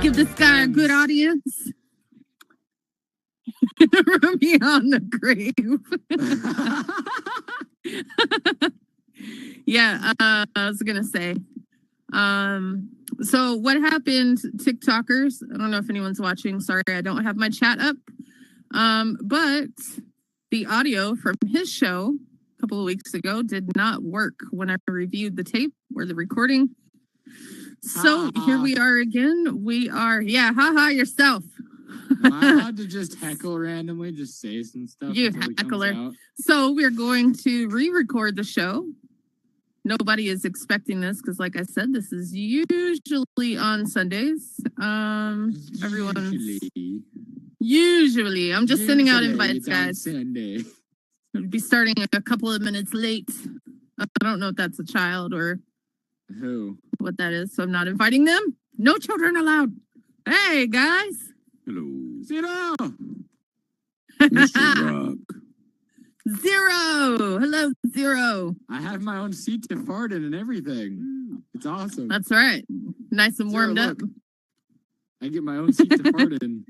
Give this guy a good audience. Ruby on the grave. Yeah, I was gonna say. So what happened, TikTokers? I don't know if anyone's watching. Sorry, I don't have my chat up. But the audio from his show a couple of weeks ago did not work when I reviewed the tape or the recording. So here we are again. We are, haha yourself. Am I allowed to just heckle randomly, just say some stuff? You heckler. So we're going to re-record the show. Nobody is expecting this because, like I said, this is usually on Sundays. Usually. I'm just sending out invites, guys. Sunday. We'll be starting a couple of minutes late. I don't know if that's a child or who, what that is, so I'm not inviting them. No children allowed. Hey, guys. Hello. Zero. Mr. Rock. Zero. Hello, Zero. I have my own seat to fart in and everything. It's awesome. That's right. Nice and warmed up. I get my own seat to fart in.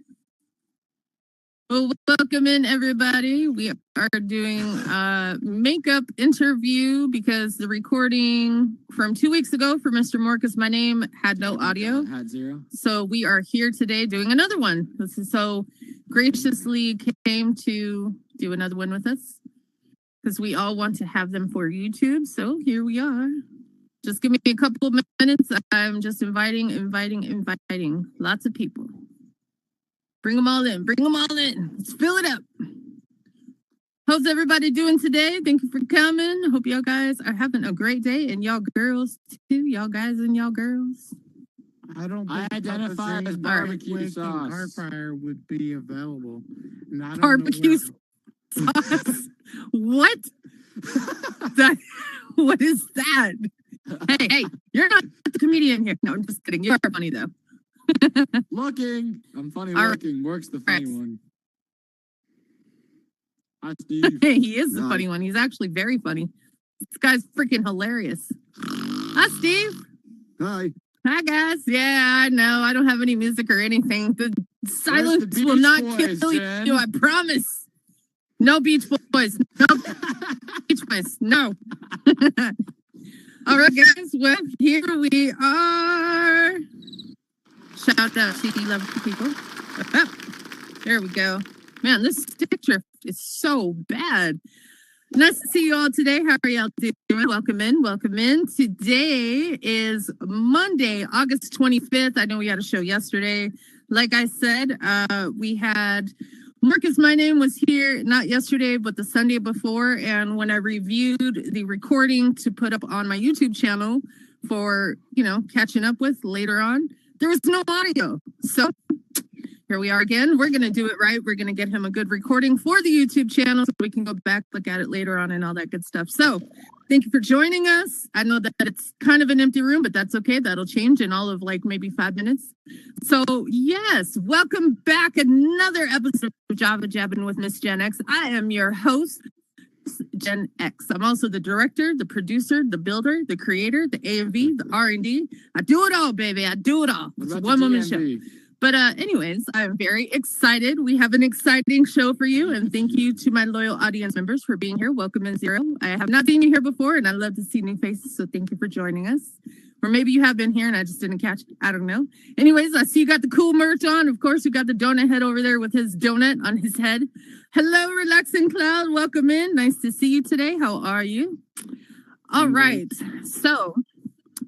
Well, welcome in, everybody. We are doing a makeup interview because the recording from 2 weeks ago for Mr. Mork is My Name had no audio. Had zero. So we are here today doing another one. This is so graciously came to do another one with us because we all want to have them for YouTube. So here we are. Just give me a couple of minutes. I'm just inviting lots of people. Bring them all in. Bring them all in. Let's fill it up. How's everybody doing today? Thank you for coming. Hope y'all guys are having a great day. And y'all girls, too. Y'all guys and y'all girls. I don't I identify as barbecue sauce. Car fryer would be available. Barbecue sauce? What? What is that? Hey, you're not the comedian here. No, I'm just kidding. You're funny, though. Looking. I'm funny All looking. Work's the funny right. one. Hi, Steve. He is the funny one. He's actually very funny. This guy's freaking hilarious. Hi, Steve. Hi. Hi, guys. Yeah, I know. I don't have any music or anything. The silence the will Beach not Boys, kill Jen? you. I promise. No Beach Boys. No Beach Boys. No. All right, guys. Well, here we are. Shout out to you lovely people. There we go. Man, this stick drift is so bad. Nice to see you all today. How are y'all doing? Welcome in. Welcome in. Today is Monday, August 25th. I know we had a show yesterday. Like I said, we had Mork is My Name was here, not yesterday, but the Sunday before. And when I reviewed the recording to put up on my YouTube channel for, catching up with later on, there was no audio. So here we are again. We're going to do it right. We're going to get him a good recording for the YouTube channel so we can go back, look at it later on and all that good stuff. So thank you for joining us. I know that it's kind of an empty room, but that's okay. That'll change in all of maybe 5 minutes. So yes, welcome back. Another episode of Java Jabbin with MissGenX. I am your host, MissGenX. I'm also the director, the producer, the builder, the creator, the A&V, the R&D. I do it all, baby. I do it all. It's a one-woman show. But anyways, I'm very excited. We have an exciting show for you. And thank you to my loyal audience members for being here. Welcome in, Zero. I have not seen you here before, and I love to see new faces. So thank you for joining us. Or maybe you have been here and I just didn't catch it. I don't know. Anyways, I see you got the cool merch on. Of course, we got the donut head over there with his donut on his head. Hello, Relaxing Cloud. Welcome in. Nice to see you today. How are you? All right. So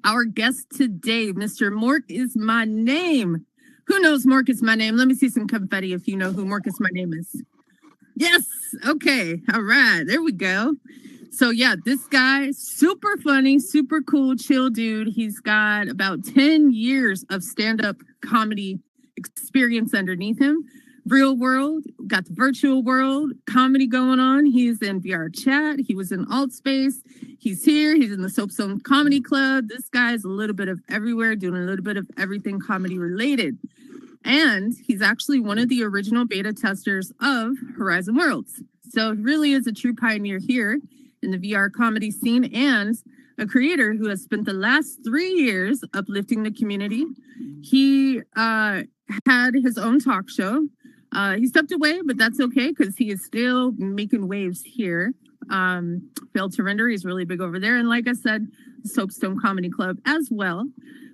our guest today, Mr. Mork is My Name. Who knows Mork is My Name? Let me see some confetti if you know who Mork is My Name is. Yes. Okay. All right. There we go. So yeah, this guy, super funny, super cool, chill dude. He's got about 10 years of stand-up comedy experience underneath him. Real world, got the virtual world, comedy going on. He's in VR chat. He was in Alt Space. He's here. He's in the Soap Zone Comedy Club. This guy's a little bit of everywhere, doing a little bit of everything comedy related. And he's actually one of the original beta testers of Horizon Worlds. So he really is a true pioneer here in the VR comedy scene and a creator who has spent the last 3 years uplifting the community. He had his own talk show. He stepped away, but that's okay because he is still making waves here. Failed to Render, he's really big over there. And like I said, Soapstone Comedy Club as well.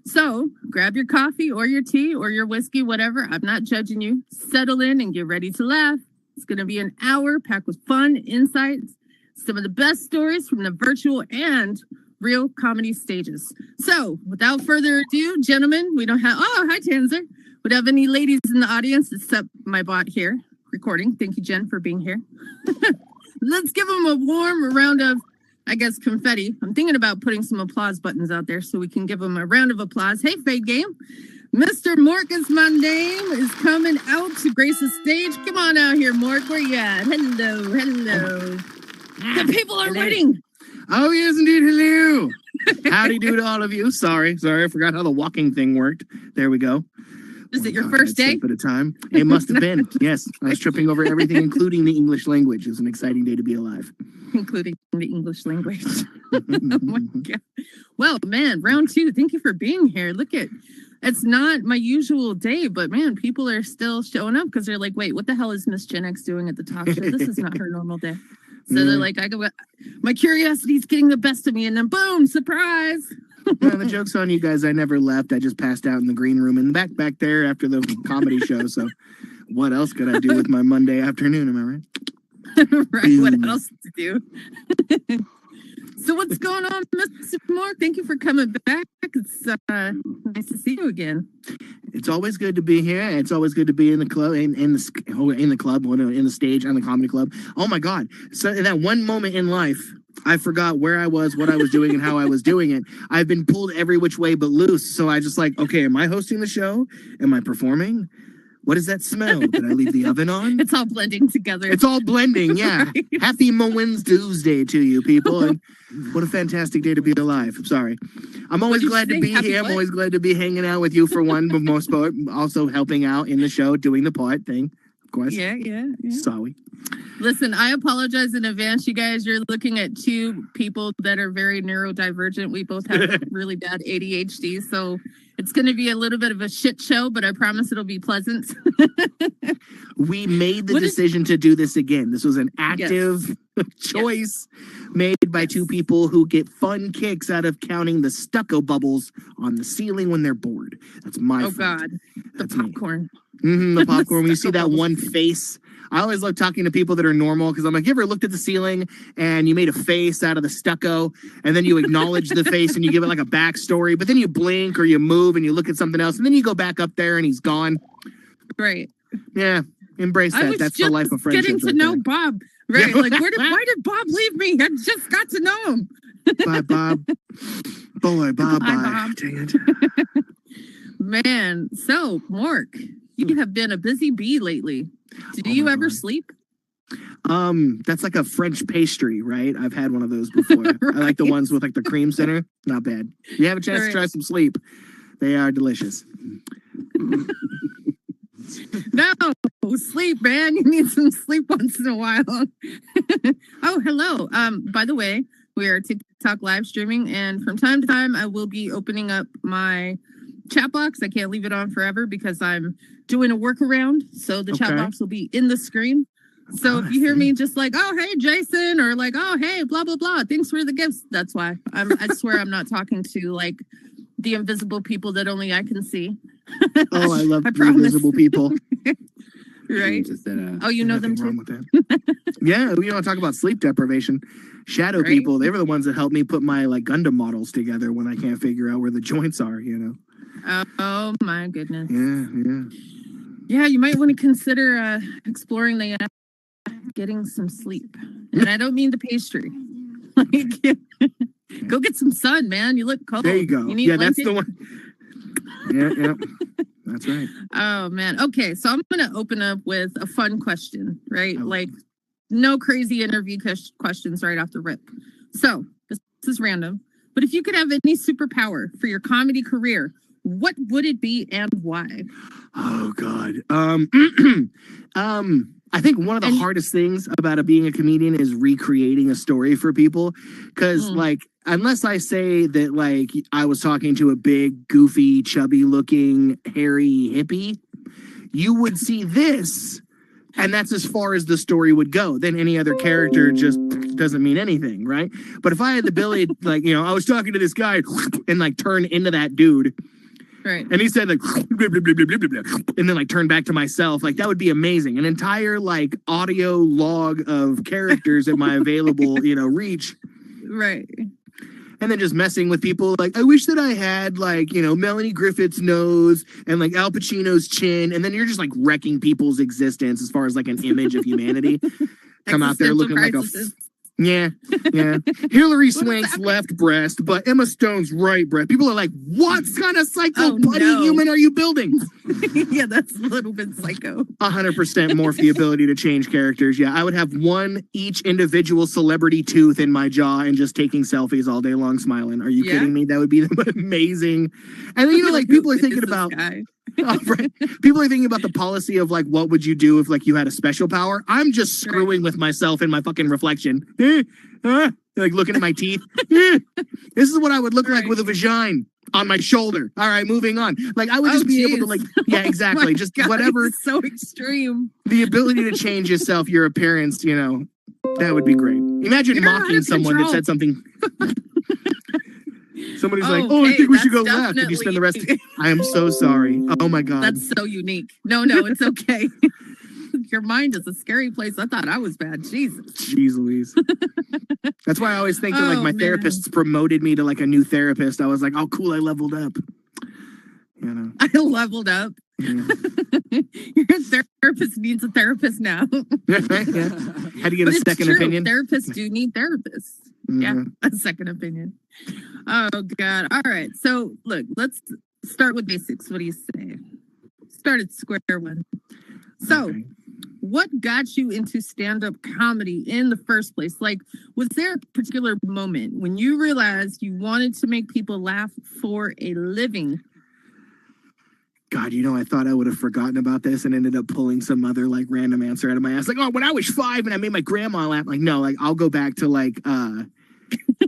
So grab your coffee or your tea or your whiskey, whatever. I'm not judging you. Settle in and get ready to laugh. It's going to be an hour packed with fun, insights, some of the best stories from the virtual and real comedy stages. So without further ado, gentlemen, we don't have, oh, hi, Tanzer. Would have any ladies in the audience except my bot here recording. Thank you, Jen, for being here. Let's give them a warm round of, I guess, confetti. I'm thinking about putting some applause buttons out there so we can give them a round of applause. Hey, Fade Game. Mr. Mork is my name, is coming out to grace the stage. Come on out here, Mork. Where you at? Hello, hello. The people are waiting. Oh, yes, indeed. Hello. Howdy do to all of you. Sorry, I forgot how the walking thing worked. There we go. Is it your first day? At a time. It must have been. Yes, I was tripping over everything, including the English language. It was an exciting day to be alive. Including the English language. Oh my God. Well, man, round 2. Thank you for being here. Look at, it's not my usual day, but man, people are still showing up because they're like, wait, what the hell is MissGenX doing at the talk show? This is not her normal day. So they're like, my curiosity's getting the best of me, and then boom, surprise. The joke's on you guys. I never left. I just passed out in the green room in the back there after the comedy show. So what else could I do with my Monday afternoon? Am I right? Right. What else to do? So what's going on, Mr. Mork? Thank you for coming back. It's nice to see you again. It's always good to be here. It's always good to be in the club, in the stage, on the comedy club. Oh my God! So in that one moment in life, I forgot where I was, what I was doing, and how I was doing it. I've been pulled every which way but loose. So I just like, okay, am I hosting the show? Am I performing? What is that smell? Did I leave the oven on? It's all blending together. It's all blending, yeah. Right. Happy Mowens Tuesday to you people. And what a fantastic day to be alive. I'm sorry. I'm always glad to be here. I'm always glad to be hanging out with you for one, but most part, also helping out in the show, doing the part thing, of course. Yeah. Sorry. Listen, I apologize in advance, you guys. You're looking at 2 people that are very neurodivergent. We both have really bad ADHD, so it's going to be a little bit of a shit show, but I promise it'll be pleasant. We made the decision to do this again. This was an active choice made by 2 people who get fun kicks out of counting the stucco bubbles on the ceiling when they're bored. That's my fault. God. That's popcorn. The popcorn. When you see that one face, I always love talking to people that are normal because I'm like, you ever looked at the ceiling and you made a face out of the stucco and then you acknowledge the face and you give it like a backstory, but then you blink or you move and you look at something else and then you go back up there and he's gone. Right. Yeah. Embrace that. That's the life of friendship. Getting to know Bob. Right. Like, why did Bob leave me? I just got to know him. Bye, Bob. Boy, Bob. Bye, Bob. Dang it. Man. So, Mork, you have been a busy bee lately. Do you ever sleep? That's like a French pastry, right? I've had one of those before. Right. I like the ones with like the cream center. Not bad. If you have a chance to try some sleep, they are delicious. No, sleep, man. You need some sleep once in a while. Oh, hello. By the way, we are TikTok live streaming, and from time to time, I will be opening up my chat box. I can't leave it on forever because I'm doing a workaround. So the chat box will be in the screen. So if you hear me just like, oh, hey, Jason, or like, oh, hey, blah, blah, blah, thanks for the gifts. That's why. I swear I'm not talking to like the invisible people that only I can see. Oh, I love the invisible people. Right. Oh, you know them too? Yeah, we don't talk about sleep deprivation. Shadow people, they were the ones that helped me put my like Gundam models together when I can't figure out where the joints are, you know. Oh my goodness. Yeah. Yeah, you might want to consider exploring the getting some sleep. And I don't mean the pastry. Like, go get some sun, man. You look cold. There you go. You that's the one. Yeah. That's right. Oh, man. Okay, so I'm going to open up with a fun question, right? Like, no crazy interview questions right off the rip. So, this is random. But if you could have any superpower for your comedy career, what would it be and why? Oh, God. I think one of the hardest things about being a comedian is recreating a story for people. Because, like, unless I say that like I was talking to a big, goofy, chubby-looking, hairy hippie, you would see this, and that's as far as the story would go. Then any other character just doesn't mean anything, right? But if I had the ability, like, you know, I was talking to this guy and like turn into that dude, Right. and he said like, blah, blah, blah, blah, blah, blah, and then like turn back to myself, like that would be amazing. An entire like audio log of characters at my available, you know, reach. Right. And then just messing with people. Like, I wish that I had, like, you know, Melanie Griffith's nose and, like, Al Pacino's chin. And then you're just, like, wrecking people's existence as far as, like, an image of humanity. Come out there looking like a... Yeah. Hillary Swank's left breast, but Emma Stone's right breast. People are like, what kind of psycho bloody human are you building? Yeah, that's a little bit psycho. 100% morph the ability to change characters. Yeah, I would have each individual celebrity tooth in my jaw and just taking selfies all day long smiling. Are you kidding me? That would be amazing. And then, you know, like people are thinking about... right. People are thinking about the policy of like, what would you do if like you had a special power? I'm just screwing with myself in my fucking reflection. Like looking at my teeth. This is what I would look like with a vagina on my shoulder. All right, moving on. Like I would just be able to like, yeah, exactly. Just God, whatever. So extreme. The ability to change yourself, your appearance, you know, that would be great. Imagine mocking someone that said something. Somebody's like, oh, I think we should go left. Did you spend the rest? I am so sorry. Oh my God. That's so unique. No, it's okay. Your mind is a scary place. I thought I was bad. Jesus. Jeez Louise. That's why I always think that like my therapists promoted me to like a new therapist. I was like, oh cool, I leveled up. You know. I leveled up. Yeah. Your therapist needs a therapist now. Yeah. Had to get a second opinion. Therapists do need therapists. Yeah, a second opinion. Oh, God. All right. So, look, let's start with basics. What do you say? Start at square one. So, what got you into stand-up comedy in the first place? Like, was there a particular moment when you realized you wanted to make people laugh for a living? God, you know, I thought I would have forgotten about this and ended up pulling some other like random answer out of my ass. Like, oh, when I was 5 and I made my grandma laugh. Like, no, like I'll go back to like,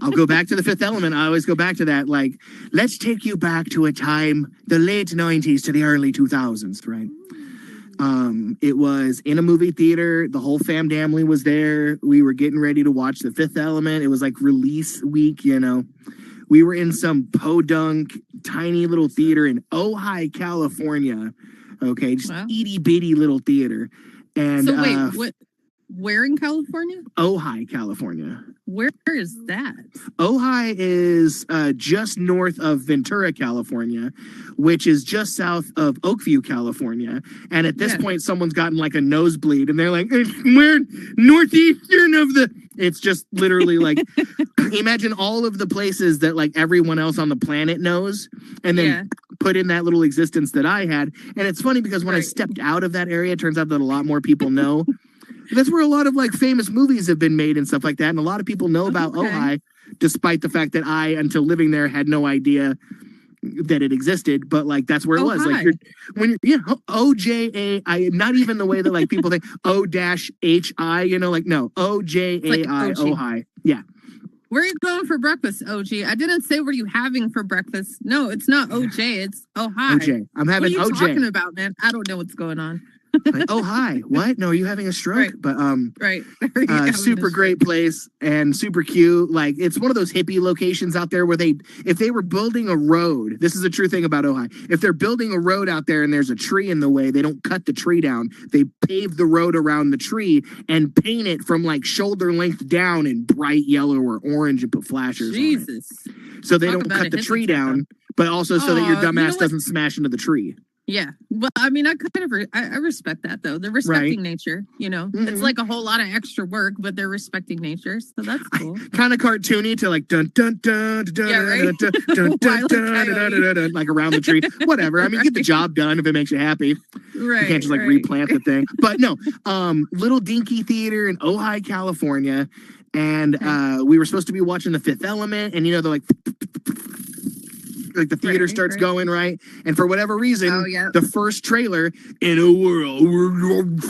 I'll go back to The Fifth Element. I always go back to that. Like, let's take you back to a time, the late 90s to the early 2000s, right? It was in a movie theater. The whole family was there. We were getting ready to watch The Fifth Element. It was like release week, you know. We were in some podunk, tiny little theater in Ojai, California. Okay, just itty bitty little theater. And so wait, where in California? Ojai, California. Where is that? Ojai is just north of Ventura, California, which is just south of Oakview, California. And at this point, someone's gotten like a nosebleed, and they're like, "We're northeastern of the." It's just literally like, imagine all of the places that like everyone else on the planet knows, and then put in that little existence that I had. And it's funny because when I stepped out of that area, it turns out that a lot more people know. That's where a lot of like famous movies have been made and stuff like that. And a lot of people know about Ojai, despite the fact that I, until living there, had no idea that it existed. But like, that's where it was. Like OJAI, not even the way that like people think O-HI, you know, like no, OJAI, Ojai. Yeah. Where are you going for breakfast, OG? I didn't say what are you having for breakfast. No, it's not OJ. It's Ojai. OJ. I'm having OJ. What are you talking about, man? I don't know what's going on. Like, oh hi, what? No, are you having a stroke? But right. Super great place and super cute. Like it's one of those hippie locations out there where if they were building a road, this is a true thing about Ojai. If they're building a road out there and there's a tree in the way, they don't cut the tree down. They pave the road around the tree and paint it from like shoulder length down in bright yellow or orange and put flashers on it. So they don't cut the tree down, but also so that your dumbass doesn't smash into the tree. Yeah. Well, I mean, I kind of I respect that, though. They're respecting nature, you know. It's like a whole lot of extra work, but they're respecting nature. So that's cool. Kind of cartoony to like dun dun dun dun dun dun dun dun dun, like around the tree. Whatever. I mean, get the job done if it makes you happy. Right. You can't just like replant the thing. But no, little dinky theater in Ojai, California. And we were supposed to be watching The Fifth Element, and you know, they're like the theater starts going, right? And for whatever reason, the first trailer, in a world,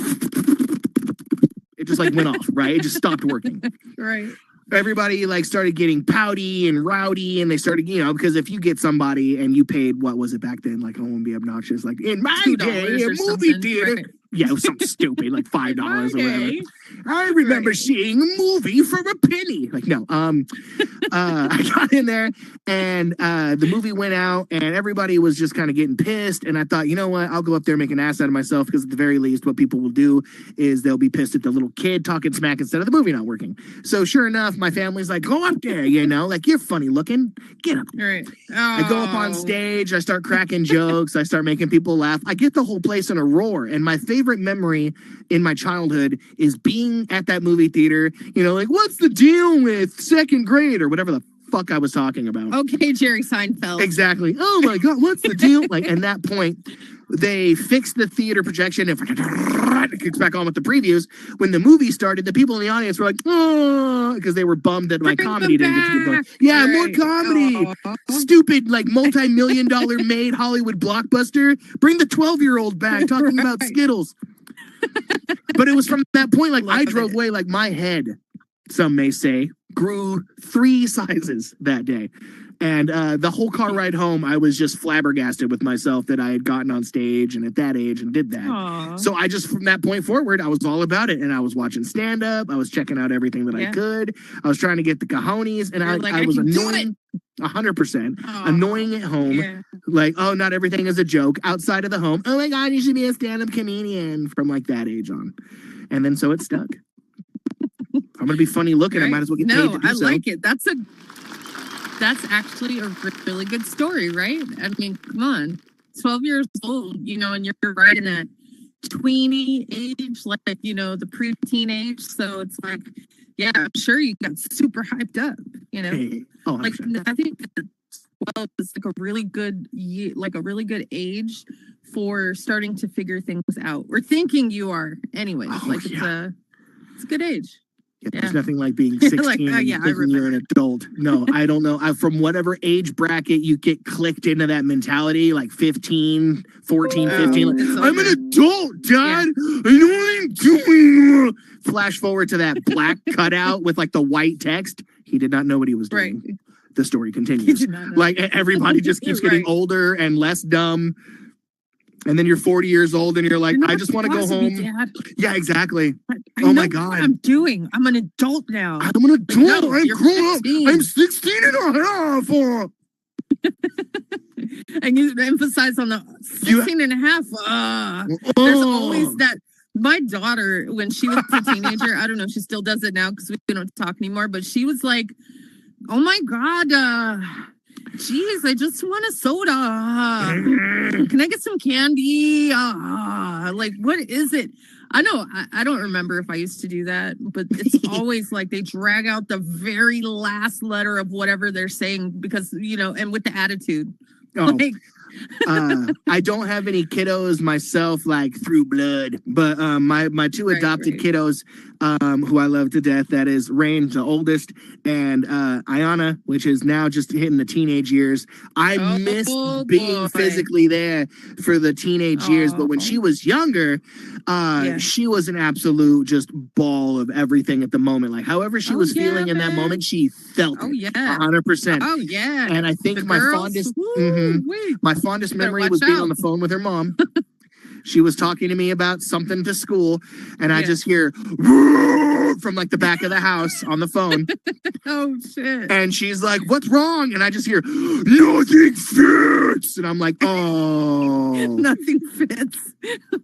it just like went off, right? It just stopped working. Right. everybody like started getting pouty and rowdy, and they started, because if you get somebody and you paid, what was it back then? Like, I won't be obnoxious. Like in my $2 day, a or movie something, theater. right. Yeah, it was something stupid, like $5 or whatever. Okay. I remember Right. seeing a movie for a penny. Like, no. I got in there and the movie went out and everybody was just kind of getting pissed. And I thought, you know what? I'll go up there and make an ass out of myself, because at the very least, what people will do is they'll be pissed at the little kid talking smack instead of the movie not working. So sure enough, my family's like, go up there, like, you're funny looking. Get up. Right. I go up on Oh. stage, I start cracking jokes, I start making people laugh. I get the whole place in a roar. And my favorite memory in my childhood is being at that movie theater, like, what's the deal with second grade or whatever the fuck I was talking about. Okay, Jerry Seinfeld. Exactly. Oh my God, what's the deal? Like, and that point, they fixed the theater projection and it kicks back on with the previews. When the movie started, the people in the audience were like, oh, because they were bummed that my Bring comedy them didn't get to keep going. back. Yeah, more Right. comedy. Aw. Stupid, like, multi-million-dollar made Hollywood blockbuster. Bring the 12-year-old back talking about Right. Skittles. But it was from that point, like, I Love drove it. away, like, my head, some may say, grew 3 sizes that day. And the whole car ride home, I was just flabbergasted with myself that I had gotten on stage and at that age and did that. Aw. So I just, from that point forward, I was all about it. And I was watching stand-up. I was checking out everything that I Yeah. could. I was trying to get the cojones. And You're like, I I was can do annoying, 100%. Aw. Annoying at home. Yeah. Like, oh, not everything is a joke. Outside of the home, oh my God, you should be a stand-up comedian, from like that age on. And then so it stuck. If I'm going to be funny looking, I Right? might as well get paid No, to do I so. like it. That's actually a really good story, right? I mean, come on, 12 years old, and you're right in that tweeny age, like, the preteen age. So it's like, yeah, I'm sure you got super hyped up, Hey, oh, like 100%. I think that 12 is like a really good age for starting to figure things out, or thinking you are anyways. Oh, Like yeah. it's a good age. Yeah, Yeah. there's nothing like being 16 Like, and yeah, I thinking you're an adult. No, I don't know. From whatever age bracket you get clicked into that mentality, like 15, 14, 15. Like, It's I'm an over. adult, Dad. I know what I'm doing. Flash forward to that black cutout with like the white text. He did not know what he was Right. doing. The story You continues. did not know. Like, everybody just keeps getting Right. older and less dumb. And then you're 40 years old and you're like, You're I not just want to go supposed be, home. Dad. Yeah, exactly. I Oh know my what God. I'm doing. I'm an adult now. I'm an adult. no, I'm you're grown up. 15. I'm 16 and a half. And you emphasize on the 16 and a half. There's always that. My daughter, when she was a teenager, I don't know if she still does it now because we don't talk anymore, but she was like, oh my God, geez, I just want a soda. Can I get some candy? Like, what is it? I know, I don't remember if I used to do that, but it's always like they drag out the very last letter of whatever they're saying because, and with the attitude. Oh, Like, I don't have any kiddos myself, like through blood, but my 2 Right, adopted right. kiddos, who I love to death. That is Rain, the oldest, and Ayana, which is now just hitting the teenage years. I Oh, miss being boy. physically there for the teenage years, but when Oh. she was younger, Yeah. she was an absolute just ball of everything at the moment. Like, however she Oh, was yeah, feeling in that man. moment, she felt Oh, it yeah. 100%. Oh, yeah. And I think The my girls, fondest. woo, Mhm. wee. My fondest Better memory watch was being out. on the phone with her mom. She was talking to me about something to school, and I Yeah. just hear "Whoa," from like the back of the house on the phone. Oh, shit. And she's like, "What's wrong?" And I just hear "Nothing fits." And I'm like, "Oh." Nothing fits.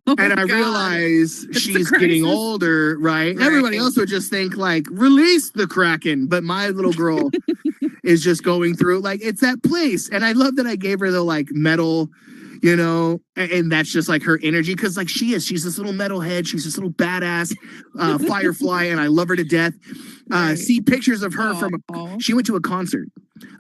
Oh, And I God. realize It's a she's getting crisis. older, right? Right. Everybody else would just think like, release the Kraken. But my little girl is just going through like, it's that place. And I love that I gave her the like metal, and that's just like her energy. Cause like she's this little metalhead. She's this little badass firefly. And I love her to death. Right. See pictures of her Aw. she went to a concert.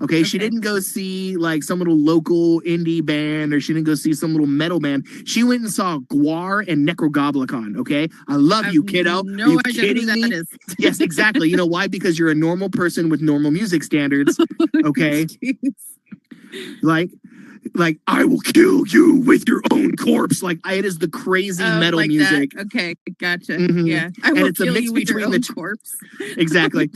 Okay, she Okay. didn't go see like some little local indie band, or she didn't go see some little metal band. She went and saw Guar and Necrogoblicon. Okay, I love you, kiddo. No Are you idea kidding who that me? is. Yes, exactly. You know why? Because you're a normal person with normal music standards. Okay, Jeez. like like I will kill you with your own corpse. Like it is the crazy metal like music. That. Okay, gotcha. Mhm. Yeah, I And will it's a kill mix you with your between own the corpse. Exactly.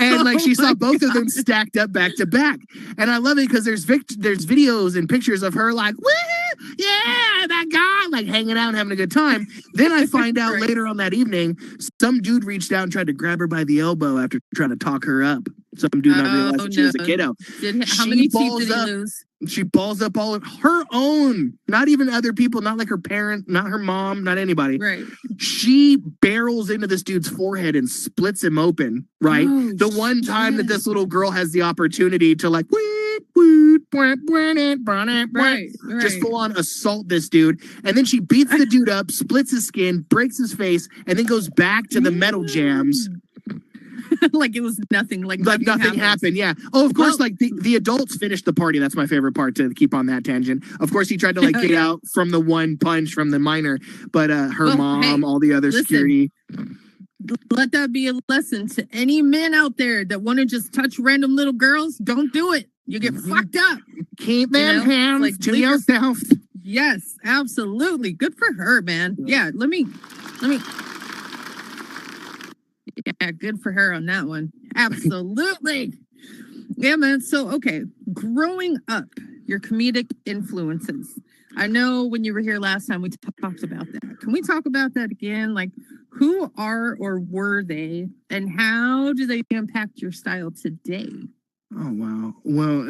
And like she Oh saw my both of them stacked up back to back. And I love it because there's videos and pictures of her like, woo, yeah, that guy, like hanging out and having a good time. Then I find out Right. later on that evening, some dude reached out and tried to grab her by the elbow after trying to talk her up. Some dude not realizing Oh, she was a no. kiddo. How She many teeth balls did he up. lose? She balls up all of her own, not even other people, not like her parent, not her mom, not anybody. Right. She barrels into this dude's forehead and splits him open, right? Oh, The one time that shit. this little girl has the opportunity to like Right. just full on assault this dude. And then she beats the dude up, splits his skin, breaks his face, and then goes back to the metal jams. Like it was nothing. Like Nothing happened. Yeah. Oh, of course, Well- like the adults finished the party. That's my favorite part, to keep on that tangent. Of course, he tried to like get Yeah. out from the one punch from the minor, but her Well, mom, hey, all the other listen. security. Let that be a lesson to any men out there that want to just touch random little girls. Don't do it. You get fucked up. Keep them know, hands like, to leave your- yourself. Yes, absolutely. Good for her, man. Yeah, let me. Yeah, good for her on that one. Absolutely. Yeah, man. So, okay, growing up, your comedic influences. I know when you were here last time, we talked about that. Can we talk about that again? Like, who are or were they, and how do they impact your style today? Oh wow. Well,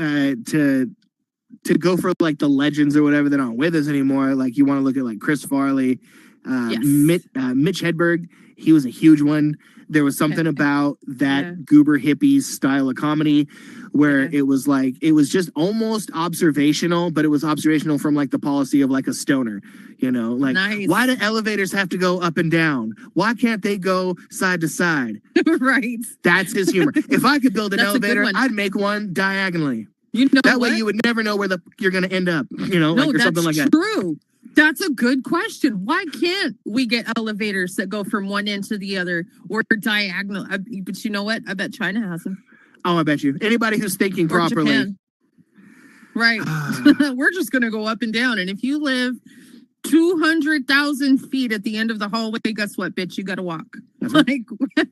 to go for like the legends or whatever that aren't with us anymore. Like you want to look at like Chris Farley, Yes. Mitch Hedberg. He was a huge one. There was something about that Yeah. goober hippies style of comedy where Yeah. it was like, it was just almost observational, but it was observational from like the policy of like a stoner, you know, like Nice. why do elevators have to go up and down? Why can't they go side to side? Right. That's his humor. If I could build an That's a good elevator, one. I'd make one diagonally. You know That what? way you would never know where you're going to end up, you know, No, like or that's something like that. true. That's a good question. Why can't we get elevators that go from one end to the other or diagonal? But you know what? I bet China has them. Oh, I bet you. Anybody who's thinking Or properly. Japan. Right. We're just going to go up and down. And if you live 200,000 feet at the end of the hallway, guess what, bitch? You got to walk. That's right. Like,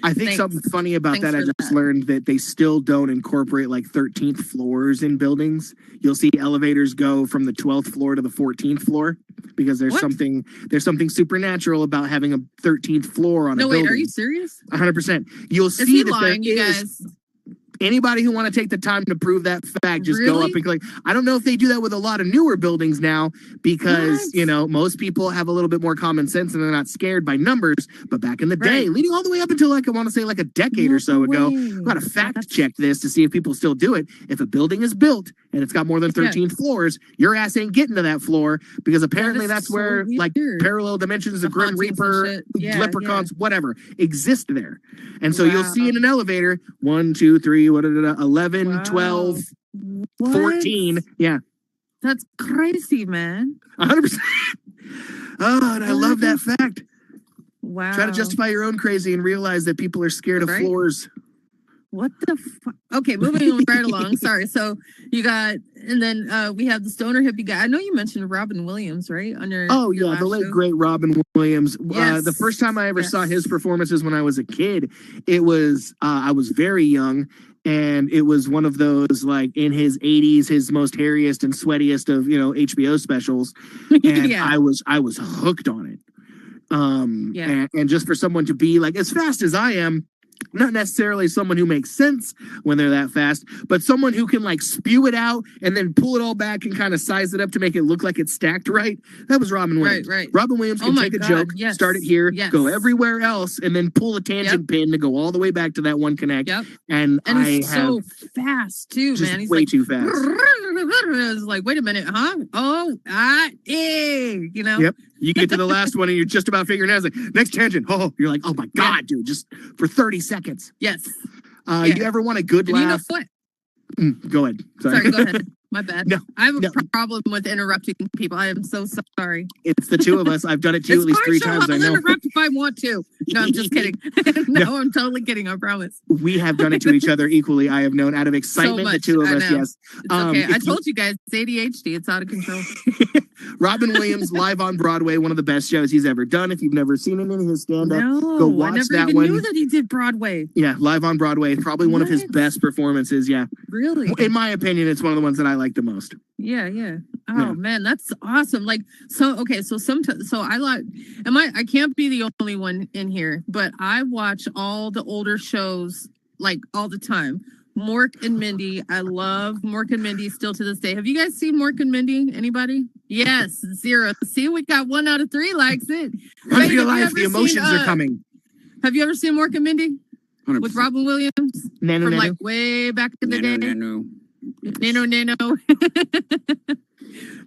I think Thanks. something funny about Thanks that, I for just that. learned that they still don't incorporate like 13th floors in buildings. You'll see elevators go from the 12th floor to the 14th floor because there's What? something supernatural about having a 13th floor on a no, building. wait, are you serious? 100%. You'll Is see he that lying, you there guys? is. Anybody who want to take the time to prove that fact, just go Really? up and click. I don't know if they do that with a lot of newer buildings now because, What? you know, most people have a little bit more common sense and they're not scared by numbers. But back in the day, Right. leading all the way up until like, I want to say like a decade or so ago, I've got to fact check this to see if people still do it. If a building is built and it's got more than 13 floors, your ass ain't getting to that floor because apparently is that's so where like weird. parallel dimensions, the The Grim hauntings and Reaper, shit. Yeah, leprechauns, whatever, exist there. And so you'll see Wow. in an elevator 1, 2, 3, 11, Wow. 12, What? 14. Yeah, That's crazy, man. 100%. Oh, and I Oh my love that God. fact. Wow. Try to justify your own crazy and realize that people are scared of Right. floors. What the fuck? Okay, moving right along. Sorry. So you got, and then we have the stoner hippie guy. I know you mentioned Robin Williams, right? On your Oh, your yeah, the last late, show? great Robin Williams. Yes. The first time I ever saw his Yes. performances when I was a kid, it was, I was very young, and it was one of those, like, in his 80s, his most hairiest and sweatiest of, you know, HBO specials. And Yeah. I was hooked on it. Yeah. And just for someone to be, like, as fast as I am, not necessarily someone who makes sense when they're that fast, but someone who can like spew it out and then pull it all back and kind of size it up to make it look like it's stacked right. That was Robin Williams. Right. Robin Williams Oh can my take a God, joke, yes, start it here, yes. go everywhere else, and then pull a tangent pin to go all the way back to that one connect. Yep. And And I he's have so fast too, just man. He's way like, too fast. It's like, wait a minute, huh? Oh, you know? Yep. You get to the last one and you're just about figuring it out. It's like, next tangent. Oh, you're like, oh my God, dude, just for 30 seconds. Yes. You ever want a good And you know laugh? what? Go ahead. Sorry, go ahead. My bad. No, I have a no. problem with interrupting people. I am so sorry. It's the two of us. I've done it to you at least 3 times. I I'll know. interrupt if I want to. No, I'm just kidding. No, I'm totally kidding. I promise. We have done it to each other equally. I have known out of excitement, the much, two of I us. know. Yes. It's okay. I told you guys, it's ADHD. It's out of control. Robin Williams live on Broadway, one of the best shows he's ever done. If you've never seen any of his stand-up, go watch I never that even one. knew that he did Broadway. Yeah, live on Broadway, probably one of his What? best performances. Yeah, Really? in my opinion, it's one of the ones that I like the most. Yeah, yeah. Oh Yeah. man, that's awesome. Like, so okay, so sometimes, so I like, I can't be the only one in here, but I watch all the older shows like all the time. Mork and Mindy. I love Mork and Mindy still to this day. Have you guys seen Mork and Mindy? Anybody? Yes, 0. See, we got 1 out of 3 likes it. Run Wait, for your have you life, the ever emotions seen, are coming. Have you ever seen Mork and Mindy 100%. with Robin Williams Nano, from nano. like way back in the day? Nano. Nano.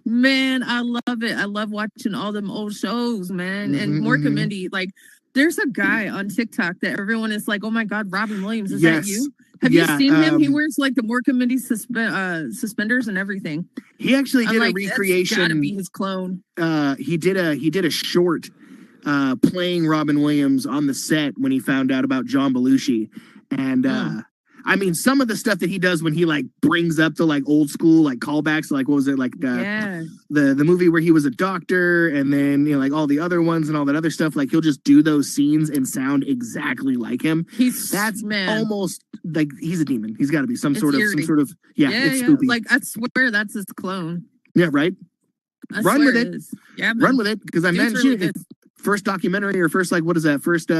Man, I love it. I love watching all them old shows, man. And Mork and Mindy, like, there's a guy on TikTok that everyone is like, oh my God, Robin Williams, is that you? Have you seen him? He wears like the Mork and Mindy suspenders and everything. He actually did I'm a recreation. That's gotta be his clone. He did a short playing Robin Williams on the set when he found out about John Belushi. And I mean, some of the stuff that he does when he like brings up the like old school like callbacks, like what was it, like the movie where he was a doctor, and then like all the other ones and all that other stuff, like he'll just do those scenes and sound exactly like him. That's almost like he's a demon. He's got to be some sort of it's spoopy. Like I swear that's his clone. Yeah, right. Run with it. Yeah, man. Run with it, because I mentioned it. First documentary or first first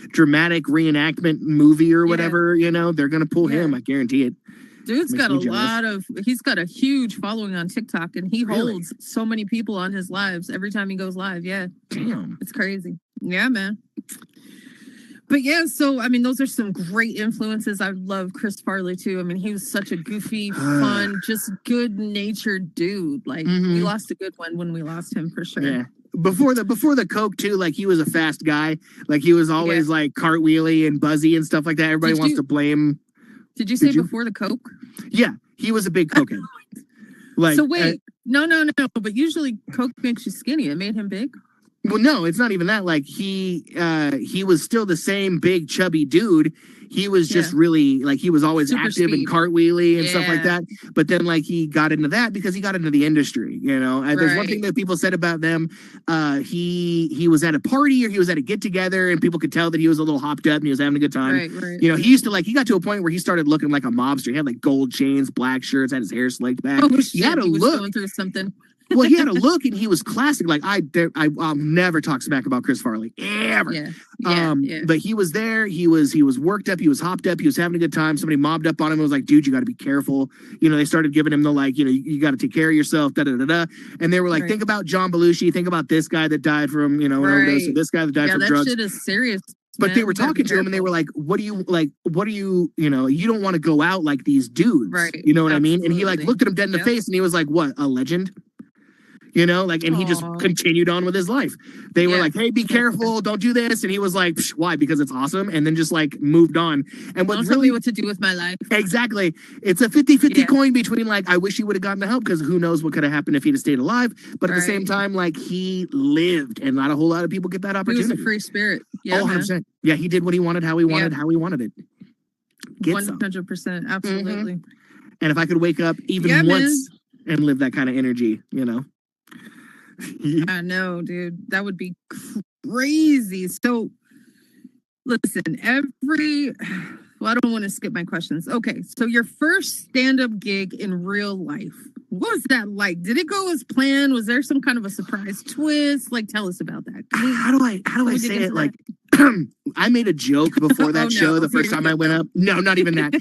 dramatic reenactment movie or whatever, they're gonna pull him. I guarantee it. Dude's got he's got a huge following on TikTok, and he holds so many people on his lives every time he goes live. Yeah. Damn. It's crazy. Yeah, man. But yeah, so I mean, those are some great influences. I love Chris Farley too. I mean, he was such a goofy, fun, just good-natured dude. Like we lost a good one when we lost him for sure. Yeah. Before the coke too, like he was a fast guy. Like he was always like cartwheely and buzzy and stuff like that. Everybody wants to blame. Did you say before the coke? Yeah, he was a big cokehead. Like, so wait, no. But usually coke makes you skinny. It made him big. Well, no, it's not even that. Like he was still the same big chubby dude. He was just really like he was always super active and cartwheely and stuff like that. But then like he got into that because he got into the industry. There's one thing that people said about them. He was at a party or he was at a get together and people could tell that he was a little hopped up and he was having a good time. Right. He used to he got to a point where he started looking like a mobster. He had like gold chains, black shirts, had his hair slicked back. He had a look. Going through something. Well, he had a look and he was classic. Like I'll never talk smack about Chris Farley ever. Yeah. But he was there. He was worked up. He was hopped up. He was having a good time. Somebody mobbed up on him and was like, "Dude, you got to be careful." They started giving him the you got to take care of yourself. Da da da da. And they were like, "Think about John Belushi. Think about this guy that died from an overdose. Or this guy that died from drugs." Yeah, that shit is serious. But they were talking to him and they were like, what do you, you don't want to go out like these dudes. Right. You know what I mean? And he looked at him dead in the face and he was like, what, a legend? And he just continued on with his life. They were like, hey, be careful. Don't do this. And he was like, why? Because it's awesome. And then just moved on. And don't tell me what to do with my life. Exactly. It's a 50-50 coin between I wish he would have gotten the help because who knows what could have happened if he'd have stayed alive. But at the same time, he lived and not a whole lot of people get that opportunity. He was a free spirit. Yeah, 100%. Yeah, he did what he wanted, how he wanted, how he wanted it. 100%. Absolutely. And if I could wake up even once and live that kind of energy, I know, dude. That would be crazy. So, listen, I don't want to skip my questions. Okay, so your first stand-up gig in real life, what was that like? Did it go as planned? Was there some kind of a surprise twist? Tell us about that. How do I say it? I made a joke before that show the first time I went up. No, not even that.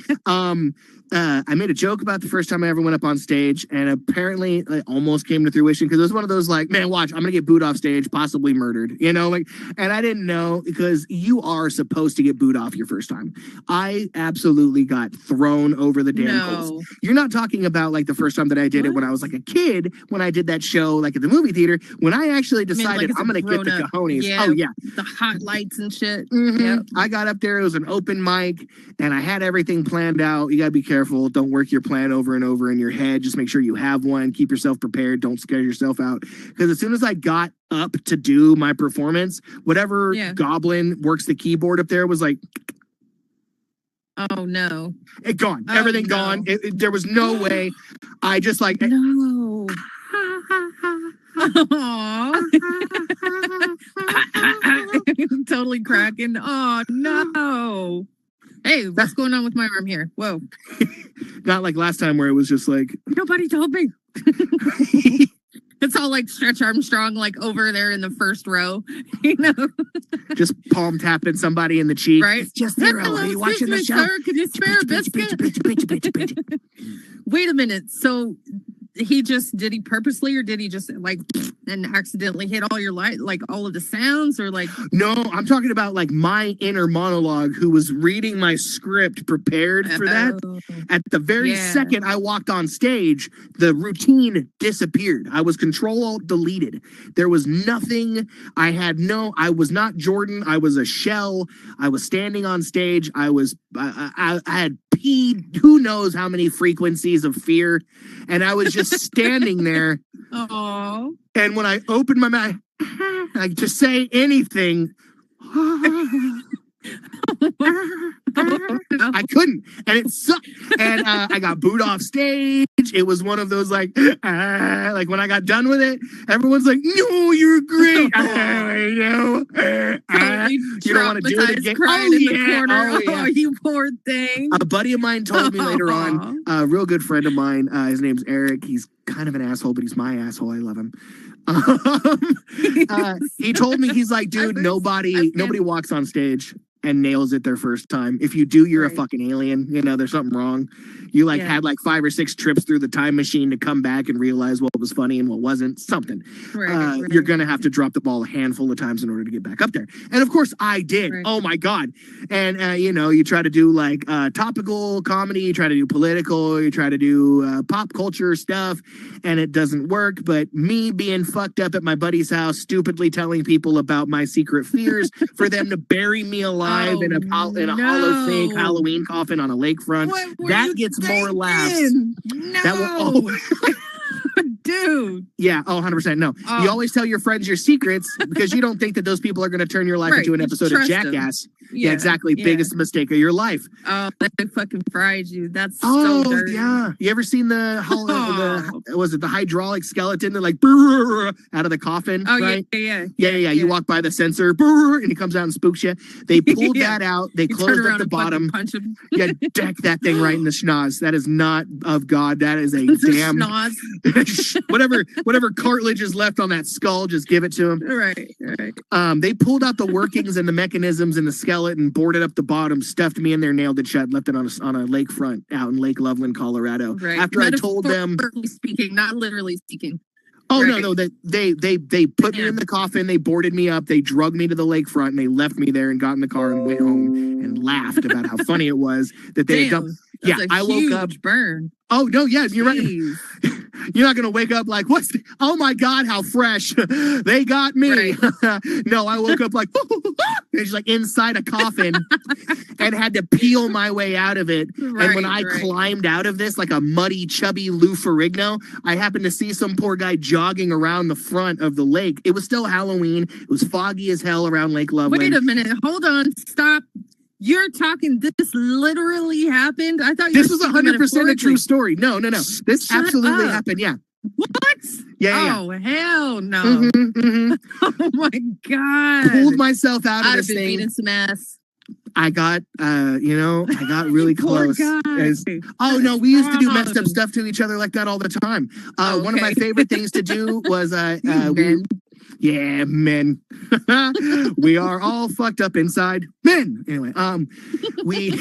I made a joke about the first time I ever went up on stage, and apparently it almost came to fruition because it was one of those man, watch, I'm gonna get booed off stage, possibly murdered, and I didn't know because you are supposed to get booed off your first time. I absolutely got thrown over the damn coals. You're not talking about the first time that I did it when I was a kid, when I did that show at the movie theater, when I actually decided I'm gonna get the cojones. Yeah, oh yeah, the hot lights and shit. Mhm. Yep. I got up there. It was an open mic, and I had everything planned out. You gotta be careful. Don't work your plan over and over in your head. Just make sure you have one. Keep yourself prepared. Don't scare yourself out. Because as soon as I got up to do my performance, whatever goblin works the keyboard up there was like, oh no, it gone. Oh, Everything no. gone. There was no way. I just like no. Aw. Totally cracking. Oh no. Hey, what's going on with my arm here? Whoa. not like last time where it was just like Nobody told me. It's all like Stretch Armstrong, like over there in the first row, you know, just palm tapping somebody in the cheek. right? Just zero. Are you watching the show? Sir, can you spare a biscuit? Wait a minute. So did he purposely, or did he just like and accidentally hit all your light, like all of the sounds, or like? No, I'm talking about like my inner monologue who was reading my script prepared for that. At the very second I walked on stage, the routine disappeared. I was Control-Alt-Deleted. There was nothing. I was not Jordan. I was a shell. I was standing on stage. I had peed who knows how many frequencies of fear. And I was just standing there. Oh. And when I opened my mouth, like to say anything, I couldn't, and it sucked. And I got booed off stage. It was one of those like when I got done with it, everyone's like, "No, you're great." You don't want to do it again. Crying in the corner. Oh, you poor thing. A buddy of mine told me later on. A real good friend of mine. His name's Eric. He's kind of an asshole, but he's my asshole. I love him. He told me, he's like, dude, nobody walks on stage and nails it their first time. If you do, you're a fucking alien. You know, there's something wrong. You had like 5 or 6 trips through the time machine to come back and realize what was funny and what wasn't. Something. You're gonna have to drop the ball a handful of times in order to get back up there. And of course I did. Oh my God. And you try to do like topical comedy, you try to do political, you try to do pop culture stuff, and it doesn't work. But me being fucked up at my buddy's house, stupidly telling people about my secret fears for them to bury me alive in a hollow fake Halloween coffin on a lakefront. That gets more laughs. No. Dude. Yeah, 100%. No. You always tell your friends your secrets because you don't think that those people are going to turn your life into an episode of Jackass. Yeah, exactly. Biggest mistake of your life. Oh, they fucking fried you. That's so dirty. Yeah. You ever seen the hydraulic skeleton that like out of the coffin? Oh, right? Yeah. You walk by the sensor and he comes out and spooks you. They pulled that out. They closed up the bottom. Punch him. Yeah, deck that thing right in the schnoz. That is not of God. That is a damn schnoz. whatever cartilage is left on that skull, just give it to him. Right. They pulled out the workings and the mechanisms and the skeleton, boarded up the bottom, stuffed me in there, nailed it shut, left it on a lakefront out in Lake Loveland, Colorado. Right. After I told them, speaking, not literally speaking. Oh no, they put me in the coffin, they boarded me up, they drugged me to the lakefront, and they left me there and got in the car and went home and laughed about how funny it was that they had done. Yeah, I woke up. Burn. Oh no, yeah, you're right. You're not gonna wake up like, oh my God, how fresh. They got me. Right. No, I woke up like it's like inside a coffin and had to peel my way out of it. Right, and when I climbed out of this like a muddy, chubby Lou Ferrigno, I happened to see some poor guy jogging around the front of the lake. It was still Halloween. It was foggy as hell around Lake Loveland. Wait a minute. Hold on. Stop. You're talking, this literally happened? I thought this was 100% a true story. No. This absolutely happened, yeah. What? Yeah. Oh, hell no. Oh, my God. Pulled myself out of this thing. Beating some ass. I got, I got really close. Oh, no, we used to do messed up stuff to each other like that all the time. One of my favorite things to do was, men. We are all fucked up inside. Men. Anyway, we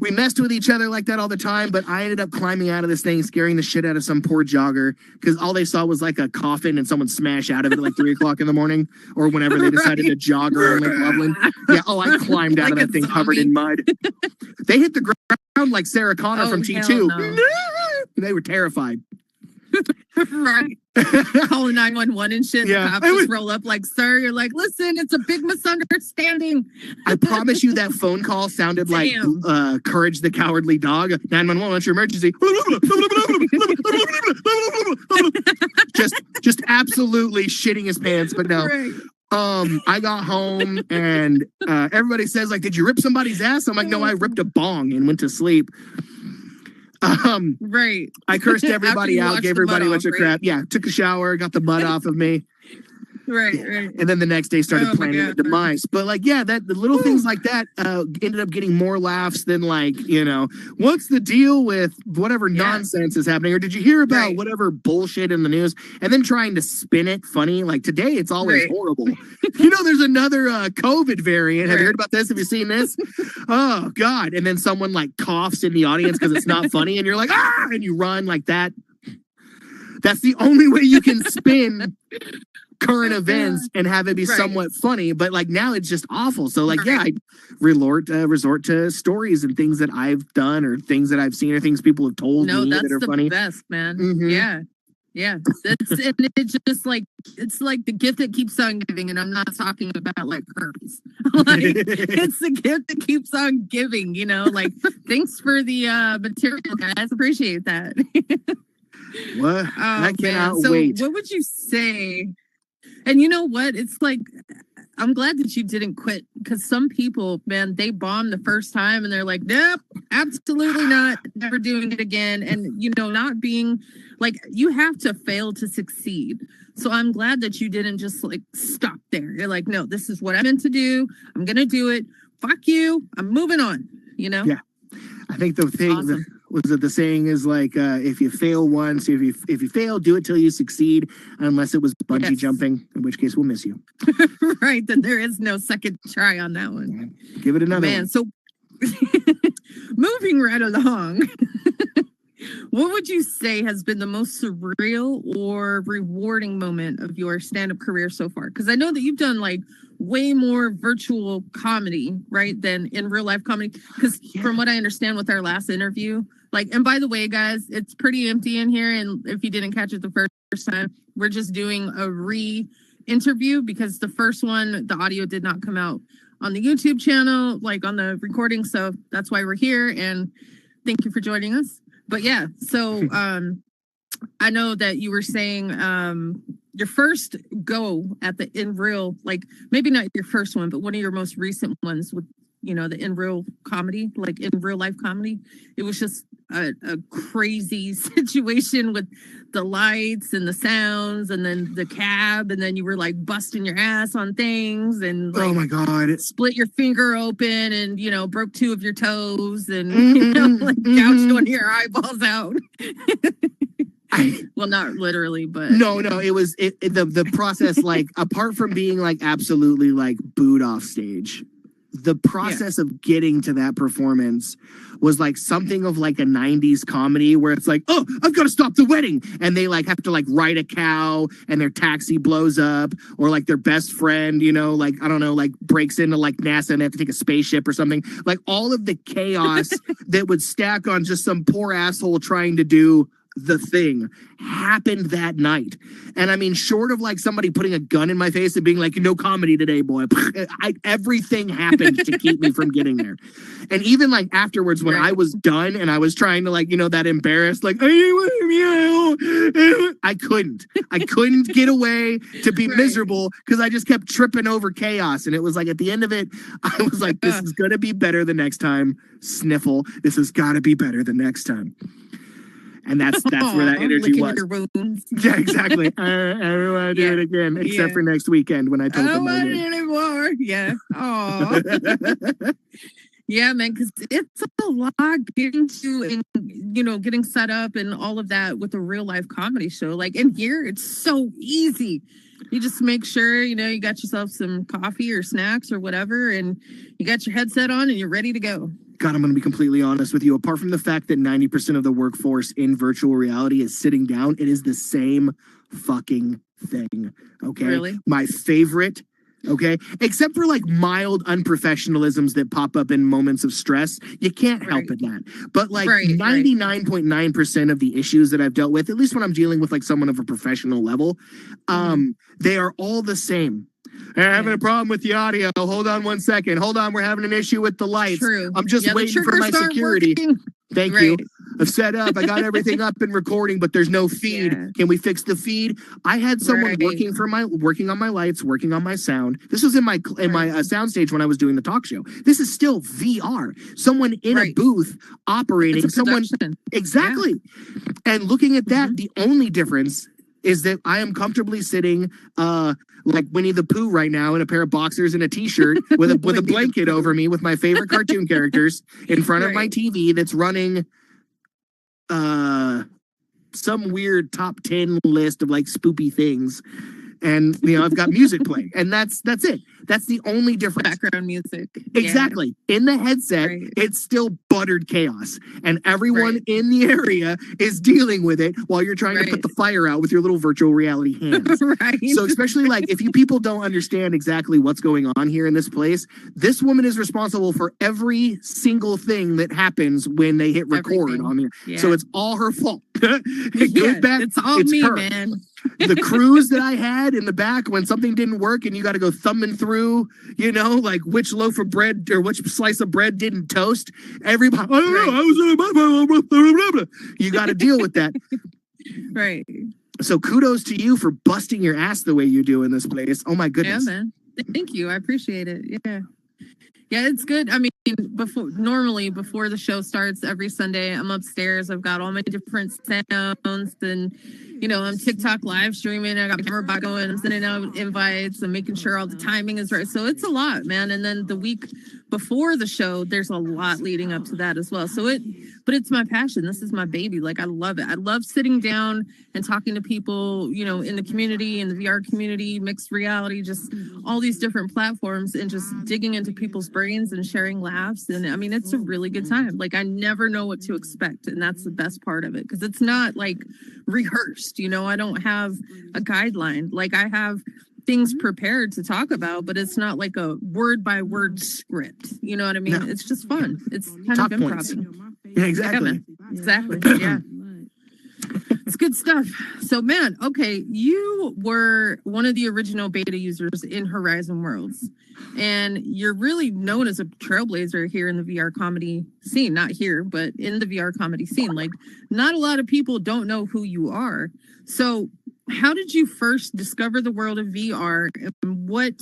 we messed with each other like that all the time, but I ended up climbing out of this thing, scaring the shit out of some poor jogger because all they saw was like a coffin and someone smash out of it at like 3 o'clock in the morning or whenever they decided to jog around Lake Loveland. Yeah, I climbed out of that thing covered in mud. They hit the ground like Sarah Connor from T2. No. They were terrified. Right. calling 911 and shit. Yeah. The cops just roll up like, sir, you're like, listen, it's a big misunderstanding. I promise you that phone call sounded like Courage the Cowardly Dog. 911, what's your emergency? just absolutely shitting his pants, but no. Right. I got home and everybody says like, did you rip somebody's ass? I'm like, no, I ripped a bong and went to sleep. Right. I cursed everybody out, gave everybody a bunch of right? crap. Yeah, took a shower, got the mud off of me. Right. And then the next day started Oh my planning the God. demise. But like, yeah, the little things like that ended up getting more laughs than like, you know, what's the deal with whatever nonsense is happening? Or did you hear about whatever bullshit in the news? And then trying to spin it funny. Like today, it's always horrible. You know, there's another COVID variant. Have you heard about this? Have you seen this? Oh God. And then someone like coughs in the audience because it's not funny. And you're like, ah, and you run like that. That's the only way you can spin current events and have it be somewhat funny, but like now it's just awful. So like, yeah, I resort to stories and things that I've done or things that I've seen or things people have told me that are funny. That's the best, man. Mhm. Yeah. It's just like, it's like the gift that keeps on giving, and I'm not talking about like herpes. Like, it's the gift that keeps on giving, you know, like thanks for the material, guys. Appreciate that. What? I cannot so wait. what would you say? And you know what? It's like, I'm glad that you didn't quit, because some people, man, they bomb the first time and they're like, nope, absolutely not, never doing it again. And, you know, not being like, you have to fail to succeed. So I'm glad that you didn't just like stop there. You're like, no, this is what I'm meant to do. I'm going to do it. Fuck you. I'm moving on, you know? Yeah. I think the thing was that the saying is like, if you fail once, if you fail, do it till you succeed, unless it was bungee jumping, in which case we'll miss you. Right. Then there is no second try on that one. Give it another man. one. So moving right along, what would you say has been the most surreal or rewarding moment of your stand-up career so far? Because I know that you've done like way more virtual comedy, right, than in real life comedy. Because from what I understand with our last interview, like, and by the way, guys, it's pretty empty in here. And if you didn't catch it the first time, we're just doing a re-interview because the first one, the audio did not come out on the YouTube channel, like on the recording. So that's why we're here. And thank you for joining us. But yeah, so I know that you were saying your first go at the in real, like maybe not your first one, but one of your most recent ones with, you know, the in real comedy, like in real life comedy. It was just a crazy situation with the lights and the sounds and then the cab. And then you were like busting your ass on things and like, oh my God, split your finger open and, you know, broke 2 of your toes and, you know, like gouged one of your eyeballs out. Well, not literally, but no, it was the process, like apart from being like absolutely like booed off stage, the process of getting to that performance was like something of like a 90s comedy where it's like, oh, I've got to stop the wedding. And they like have to like ride a cow and their taxi blows up, or like their best friend, you know, like, I don't know, like breaks into like NASA and they have to take a spaceship or something. Like all of the chaos that would stack on just some poor asshole trying to do the thing happened that night. And I mean, short of like somebody putting a gun in my face and being like, no comedy today, boy, everything happened to keep me from getting there. And even like afterwards when I was done and I was trying to like, you know, that embarrassed, like, I couldn't get away to be miserable because I just kept tripping over chaos. And it was like at the end of it, I was like, this is going to be better the next time. Sniffle. This has got to be better the next time. And that's where that energy was. Your wounds. Yeah, exactly. I don't want to do it again, except for next weekend when I told them I don't want it anymore. Yeah. Oh. Yeah, man, because it's a lot getting to and, you know, getting set up and all of that with a real life comedy show. Like in here, it's so easy. You just make sure, you know, you got yourself some coffee or snacks or whatever, and you got your headset on and you're ready to go. God, I'm going to be completely honest with you. Apart from the fact that 90% of the workforce in virtual reality is sitting down, it is the same fucking thing. Okay. Really? My favorite Okay, except for like mild unprofessionalisms that pop up in moments of stress, you can't help Right. it that. But like Right, right. 99.9% of the issues that I've dealt with, at least when I'm dealing with like someone of a professional level, they are all the same. Hey, I'm having a problem with the audio. Hold on one second. Hold on, we're having an issue with the lights. True. I'm just Yeah, the waiting for my triggers aren't security. working. Thank Right. you. I've set up. I got everything up and recording, but there's no feed. Yeah. Can we fix the feed? I had someone Right. working on my lights, working on my sound. This was in my soundstage when I was doing the talk show. This is still VR. Someone in a Right. booth operating. It's a Someone production. exactly. And looking at that, the only difference is that I am comfortably sitting like Winnie the Pooh right now in a pair of boxers and a t-shirt with a Winnie the blanket Pooh. over me with my favorite cartoon characters in front of my Right. TV that's running some weird top 10 list of like spoopy things. And I've got music playing, and that's it. That's the only difference. Background music. Yeah. Exactly. In the headset, Right. it's still buttered chaos. And everyone Right. in the area is dealing with it while you're trying to put Right. the fire out with your little virtual reality hands. Right. So especially like if you people don't understand exactly what's going on here in this place, this woman is responsible for every single thing that happens when they hit record Everything. on here. Yeah. So it's all her fault. It Yeah, goes back. it's all it's me, her. man. The cruise that I had in the back when something didn't work and you got to go thumbing through, like which loaf of bread or which slice of bread didn't toast. Everybody, I don't know. You got to deal with that. Right. So kudos to you for busting your ass the way you do in this place. Oh my Yeah, goodness. man. Thank you. I appreciate it. Yeah. Yeah, it's good. I mean, before the show starts every Sunday, I'm upstairs. I've got all my different sounds and I'm TikTok live streaming. I got my camera back going. I'm sending out invites and making sure all the timing is right. So it's a lot, man. And then the week before the show, there's a lot leading up to that as well. But it's my passion. This is my baby. Like, I love it. I love sitting down and talking to people, in the community, in the VR community, mixed reality, just all these different platforms and just digging into people's brains and sharing laughs. And I mean, it's a really good time. Like, I never know what to expect. And that's the best part of it because it's not like rehearsed. I don't have a guideline. Like, I have things prepared to talk about, but it's not like a word by word script. You know what I mean? No. It's just fun. It's kind Top of points. improv. Yeah, exactly. man. Exactly. Yeah. It's good stuff. So, man, okay, you were one of the original beta users in Horizon Worlds, and you're really known as a trailblazer here in the VR comedy scene. Not here, but in the VR comedy scene. Like, not a lot of people don't know who you are. So, how did you first discover the world of VR, and what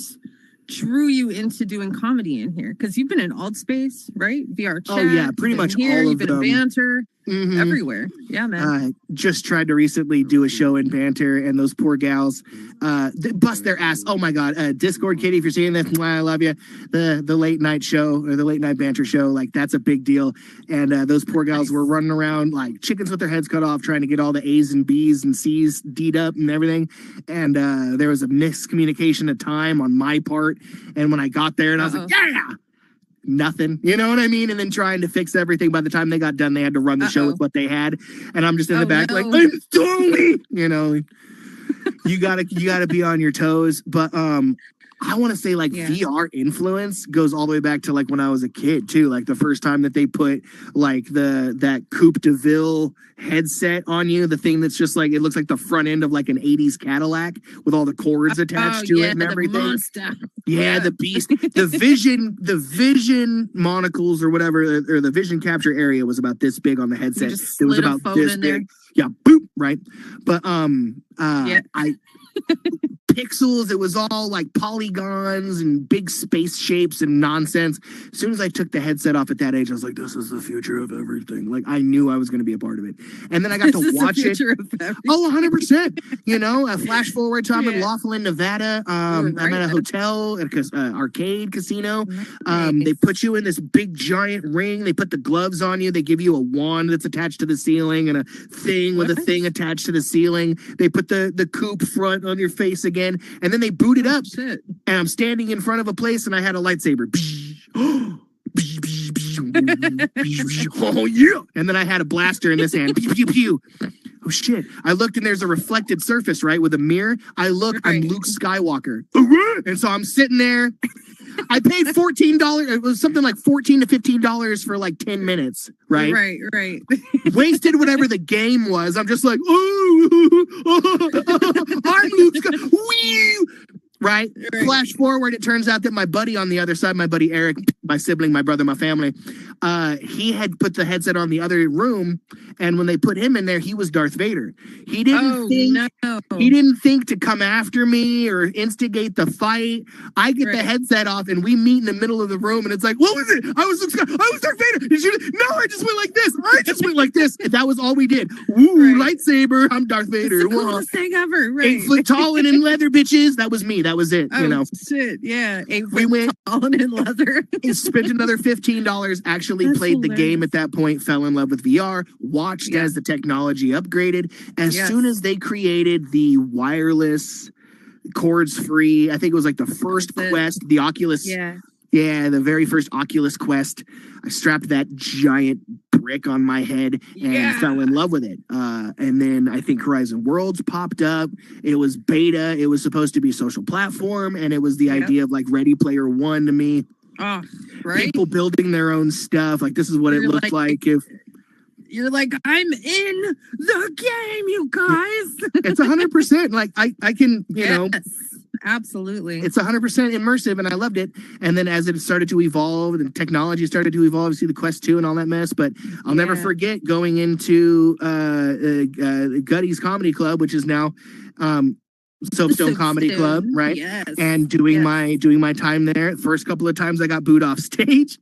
drew you into doing comedy in here? Because you've been in Altspace, right? VR chat. Oh, yeah, pretty much here. all You've of been them. in Banter. Mhm. Everywhere. Yeah, man. Just tried to recently do a show in Banter, and those poor gals they bust their ass. Oh my god, Discord Kitty, if you're seeing this, mwah, I love you. The late night show or the late night Banter show, like that's a big deal. And those poor gals were running around like chickens with their heads cut off, trying to get all the A's and B's and C's D'd up and everything. And there was a miscommunication of time on my part. And when I got there, and I was like, yeah. Nothing, you know what I mean? And then trying to fix everything. By the time they got done, they had to run the show with what they had, and I'm just in the back like, I'm sorry, you gotta be on your toes. But I want to say like VR influence goes all the way back to like when I was a kid too. Like the first time that they put like that Coupe de Ville headset on you, the thing that's just like it looks like the front end of like an 80s Cadillac with all the cords attached to it and everything. The monster. Yeah, the beast. The vision monocles or whatever, or the vision capture area was about this big on the headset. It was about this big. Yeah, boop, right. But I pixels, it was all like polygons and big space shapes and nonsense. As soon as I took the headset off at that age, I was like, this is the future of everything. Like I knew I was going to be a part of it. And then I got to watch it. Oh, 100%. A flash forward to I'm in Laughlin, Nevada. I'm at a hotel, at an arcade casino. They put you in this big giant ring. They put the gloves on you. They give you a wand that's attached to the ceiling and a thing with a thing attached to the ceiling. They put the coupe front on your face again. And then they boot it up. And I'm standing in front of a place and I had a lightsaber. Oh, yeah. And then I had a blaster in this hand. Pew, pew, pew. oh shit. I looked and there's a reflected surface, right, with a mirror. I look, I'm Right. Luke Skywalker. And so I'm sitting there. I paid $14. It was something like $14 to $15 for like 10 minutes, right? Right. Wasted whatever the game was. I'm just like, oh, I'm Luke Skywalker. Wee! Right? Flash forward, it turns out that my buddy on the other side, my buddy Eric, my sibling, my brother, my family, he had put the headset on the other room, and when they put him in there, he was Darth Vader. He didn't he didn't think to come after me or instigate the fight. I get the headset off, and we meet in the middle of the room, and it's like, what was it? I was Darth Vader. Did you? No, I just went like this. I just went like this. And that was all we did. Woo, lightsaber. I'm Darth Vader. It's the coolest thing ever. Right. 8 foot tall and in leather, bitches. That was me. That was it. Oh, you know. shit. Yeah. 8 foot We went tall and in leather. spent another $15, actually That's played the game hilarious. at that point, fell in love with VR, watched as the technology upgraded. As soon as they created the wireless, cords free, I think it was like the first Quest, the Oculus. Yeah, the very first Oculus Quest. I strapped that giant brick on my head and fell in love with it. And then I think Horizon Worlds popped up. It was beta. It was supposed to be a social platform, and it was the idea of like Ready Player One to me. Oh, right. People building their own stuff. Like, this is what it looked like if you're like, I'm in the game, you guys. it's 100%. Like I can, you know, absolutely. it's 100% immersive, and I loved it. And then as it started to evolve, and technology started to evolve, see the Quest 2 and all that mess. But I'll never forget going into Gutty's Comedy Club, which is now Soapstone Comedy Club, right? Yes. And doing my time there. First couple of times I got booed off stage.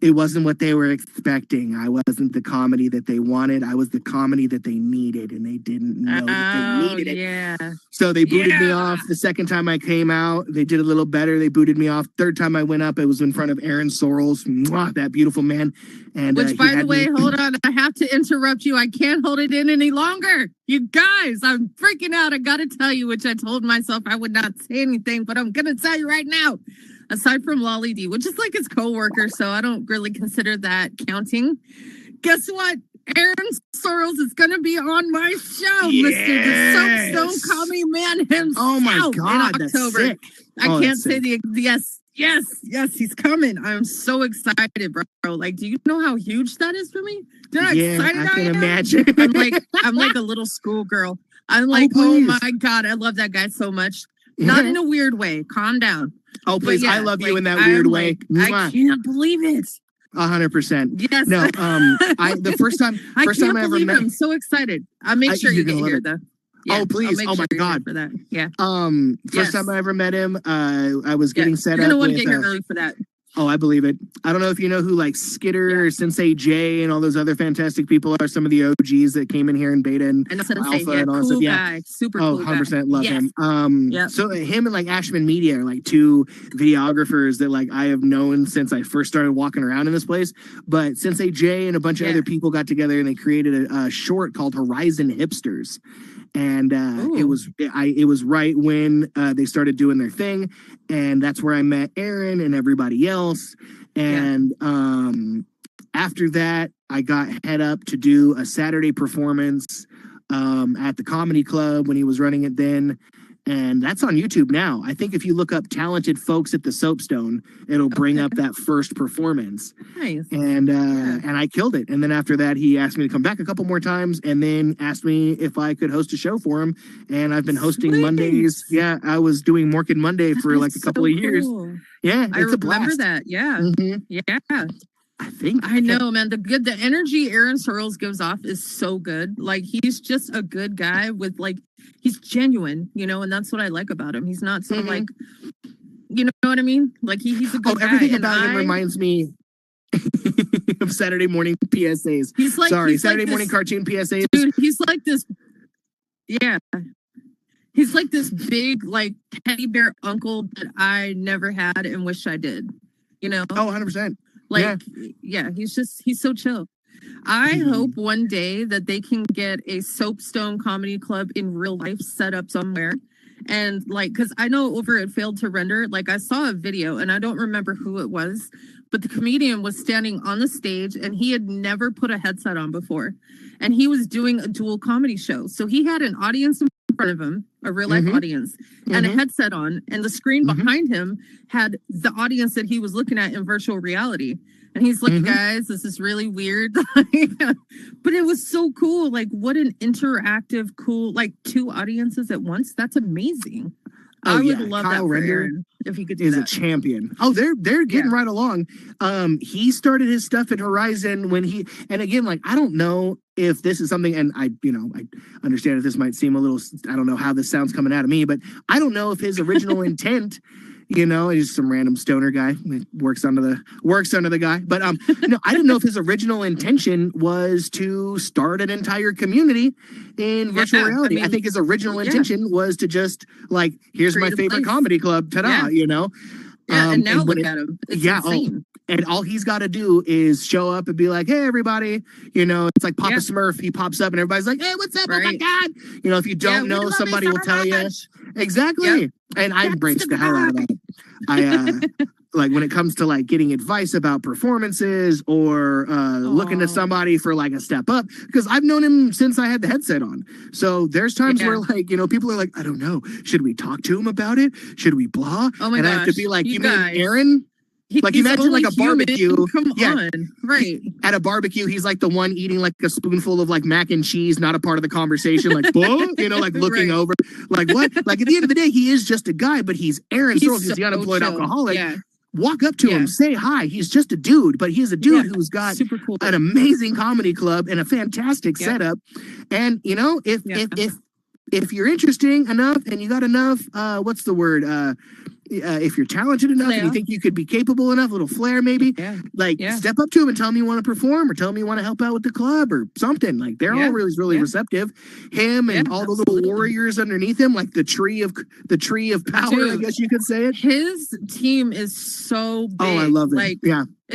It wasn't what they were expecting. I wasn't the comedy that they wanted. I was the comedy that they needed, and they didn't know that they needed it. Yeah. So they booted me off. The second time I came out, they did a little better. They booted me off. Third time I went up, it was in front of Aaron Sorrells, that beautiful man. And which, by the way, hold on, I have to interrupt you. I can't hold it in any longer. You guys, I'm freaking out. I got to tell you, which I told myself I would not say anything, but I'm going to tell you right now. Aside from Lolly D, which is like his coworker, so I don't really consider that counting. Guess what? Aaron Sorrells is going to be on my show, Mr. The Soapstone Comedy Man himself. Oh my God, in October. that's sick. I can't say yes, he's coming. I'm so excited, bro. Like, do you know how huge that is for me? Do you know how excited I can am? imagine. I'm like a little schoolgirl. I'm like, oh my God, I love that guy so much. Not in a weird way. Calm down. Oh, please. I love you in that weird way. I can't believe it. 100%. Yes. No, the first time I ever met I'm so excited. I'll make sure you get here, though. Yeah, oh, please. Oh, my God. For that. Yeah. First time I ever met him, I was getting set up. You're going to want to get here early for that. Oh, I believe it. I don't know if you know who like Skitter or Sensei J and all those other fantastic people are. Some of the OGs that came in here in beta and alpha and all that stuff. Guy, super cool 100% love him. So him and like Ashman Media are like two videographers that like I have known since I first started walking around in this place. But Sensei J and a bunch of other people got together and they created a short called Horizon Hipsters. And it was right when they started doing their thing, and that's where I met Aaron and everybody else. And after that, I got head up to do a Saturday performance at the Comedy Club when he was running it then. And that's on YouTube now. I think if you look up talented folks at the Soapstone, it'll bring up that first performance. Nice. And I killed it. And then after that, he asked me to come back a couple more times and then asked me if I could host a show for him. And I've been hosting Mondays. Yeah, I was doing Mork and Monday for like a couple of years. Yeah, it's a blast. I remember that. Yeah. Mm-hmm. Yeah. I know, man. The energy Aaron Sorrells gives off is so good. Like, he's just a good guy with like, he's genuine, you know, and that's what I like about him. He's not so like, you know what I mean? Like he's a good guy. Everything about him reminds me of Saturday morning PSAs. He's like, Saturday morning cartoon PSAs. Dude, he's like this. Yeah. He's like this big, like, teddy bear uncle that I never had and wish I did, you know? Oh, 100%. Like, he's so chill. I hope one day that they can get a Soapstone Comedy Club in real life set up somewhere And like, because I know over it failed to render, like I saw a video and I don't remember who it was, but the comedian was standing on the stage and he had never put a headset on before. And he was doing a dual comedy show. So he had an audience in front of him, a real life audience, and a headset on. And the screen behind him had the audience that he was looking at in virtual reality. And he's like, guys, this is really weird. But it was so cool. Like, what an interactive, cool, like 2 audiences at once. That's amazing. Oh, I would yeah. love Kyle that for Render Aaron, if he could do is that. a champion. Oh, they're getting right along. He started his stuff at Horizon when and again, like, I don't know if this is something, and I understand if this might seem a little, I don't know how this sounds coming out of me, but I don't know if his original intent, he's some random stoner guy, works under the guy. But no, I didn't know if his original intention was to start an entire community in virtual reality. I think his original intention was to just like, here's my favorite comedy club, ta-da, Yeah, and now look at him. It's insane. And all he's got to do is show up and be like, hey, everybody, it's like Papa Smurf. He pops up and everybody's like, hey, what's up? Oh my God. If you don't know, somebody will tell you. Exactly. And I embrace the hell out of that. I like when it comes to like getting advice about performances or looking to somebody for like a step up, because I've known him since I had the headset on. So there's times where like, people are like, I don't know, should we talk to him about it? Should we blah? Oh my and gosh. I have to be like, you mean guys. Aaron? Like, He's imagine like a barbecue. Come on. Right. At a barbecue, he's like the one eating like a spoonful of like mac and cheese, not a part of the conversation. Like, like looking over. Like, what? Like, at the end of the day, he is just a guy, but he's Aaron Searles. He's the unemployed alcoholic. Yeah. Walk up to him, say hi. He's just a dude, but he's a dude who's got super cool. an amazing comedy club and a fantastic setup. And, if you're interesting enough and you got enough, what's the word? If you're talented enough and you think you could be capable enough, a little flair maybe, step up to him and tell him you want to perform or tell him you want to help out with the club or something. Like, they're all really receptive. Him and all the little warriors underneath him, like the tree of power, dude, I guess you could say it. His team is so big. Oh, I love it. Like,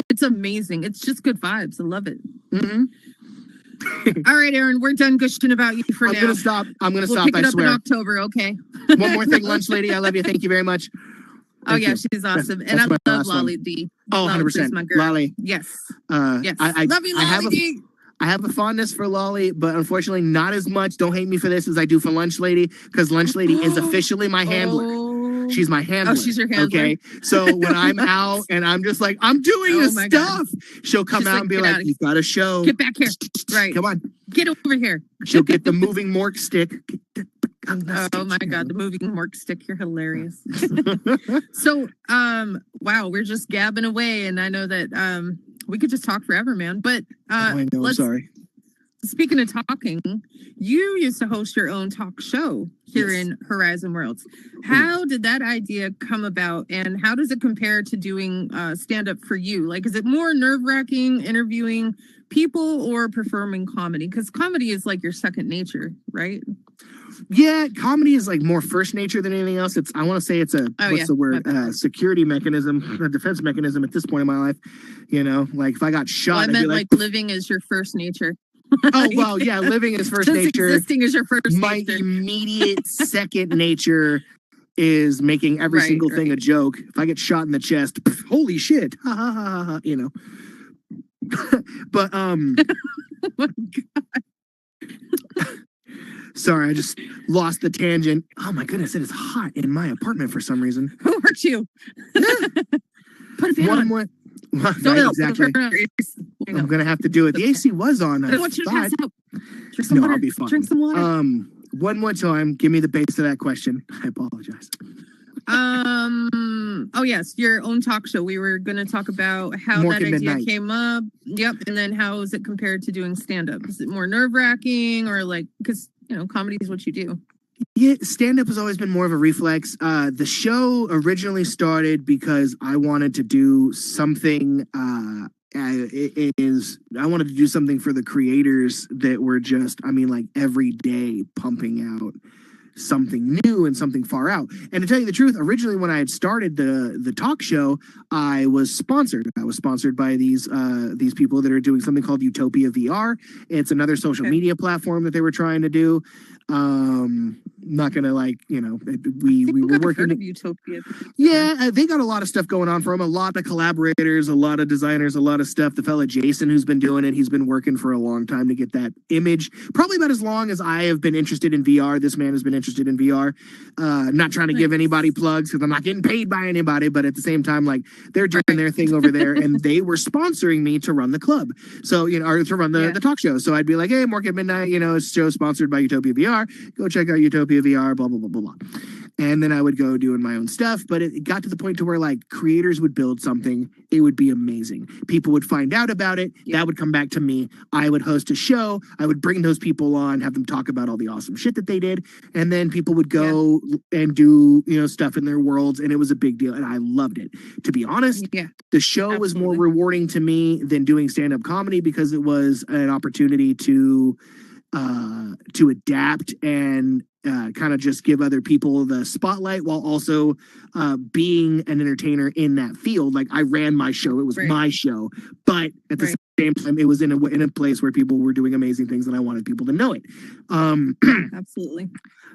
it's amazing. It's just good vibes. I love it. All right, Aaron, we're done gushing about you for now. I'm gonna stop. We'll pick it up in October, okay? One more thing, lunch lady. I love you. Thank you very much. Thank you. She's awesome. And I love Lolly D. Oh, 100%. My girl. Lolly. Yes. Yes. I love you, Lolly D. I have a fondness for Lolly, but unfortunately not as much, don't hate me for this, as I do for Lunch Lady, because Lunch Lady is officially my handler. She's my handler. Oh, she's your handler. Okay. So when I'm out and I'm just like, I'm doing this stuff, she'll come out and be like, you've got a show. Get back here. Right. Come on. Get over here. She'll get the moving mork stick. Oh my God, the moving mork stick. You're hilarious. So, wow, we're just gabbing away. And I know that we could just talk forever, man. But I know, I'm sorry. Speaking of talking, you used to host your own talk show here in Horizon Worlds. How did that idea come about, and how does it compare to doing stand-up for you? Like, is it more nerve-wracking interviewing people or performing comedy? Because comedy is like your second nature, right? Yeah, comedy is like more first nature than anything else. I want to say it's a security mechanism, a defense mechanism at this point in my life. Like if I got shot, I meant like living is your first nature. Oh, well, yeah, living is first nature. Existing is your first My nature. immediate second nature is making every single thing a joke. If I get shot in the chest, holy shit, ha ha ha ha, But Oh my God. sorry, I just lost the tangent. Oh my goodness, it is hot in my apartment for some reason. Who hurt you? Put a fan on. Exactly. I'm gonna have to do it. The AC was on. I want you to pass out. Drink some water. I'll be fine. Drink some water. One more time. Give me the base of that question. I apologize. Oh yes, your own talk show. We were going to talk about how Mork that at idea Midnight. came up. Yep, and then how is it compared to doing stand up? Is it more nerve wracking, or like, because comedy is what you do? Yeah, stand-up has always been more of a reflex. The show originally started because I wanted to do something. I wanted to do something for the creators that were just, like every day pumping out something new and something far out. And to tell you the truth, originally when I had started the talk show, I was sponsored. I was sponsored by these people that are doing something called Utopia VR. It's another social media platform that they were trying to do. not gonna like, we were I've working. heard of Utopia. Yeah, they got a lot of stuff going on for them. A lot of collaborators, a lot of designers, a lot of stuff. The fella Jason, who's been doing it, he's been working for a long time to get that image. Probably about as long as I have been interested in VR. This man has been interested in VR. Not trying to give anybody plugs because I'm not getting paid by anybody, but at the same time, like they're doing their thing over there, and they were sponsoring me to run the club. So or to run the talk show. So I'd be like, hey, Mork at Midnight, it's a show sponsored by Utopia VR. Go check out Utopia VR. Blah blah blah blah blah. And then I would go doing my own stuff. But it got to the point to where like creators would build something. It would be amazing. People would find out about it. Yeah. That would come back to me. I would host a show. I would bring those people on, have them talk about all the awesome shit that they did. And then people would go and do, stuff in their worlds. And it was a big deal. And I loved it. To be honest, the show was more rewarding to me than doing stand-up comedy because it was an opportunity to adapt and kind of just give other people the spotlight while also being an entertainer in that field. Like I ran my show, it was my show, but at the same time, it was in a place where people were doing amazing things and I wanted people to know it. Absolutely.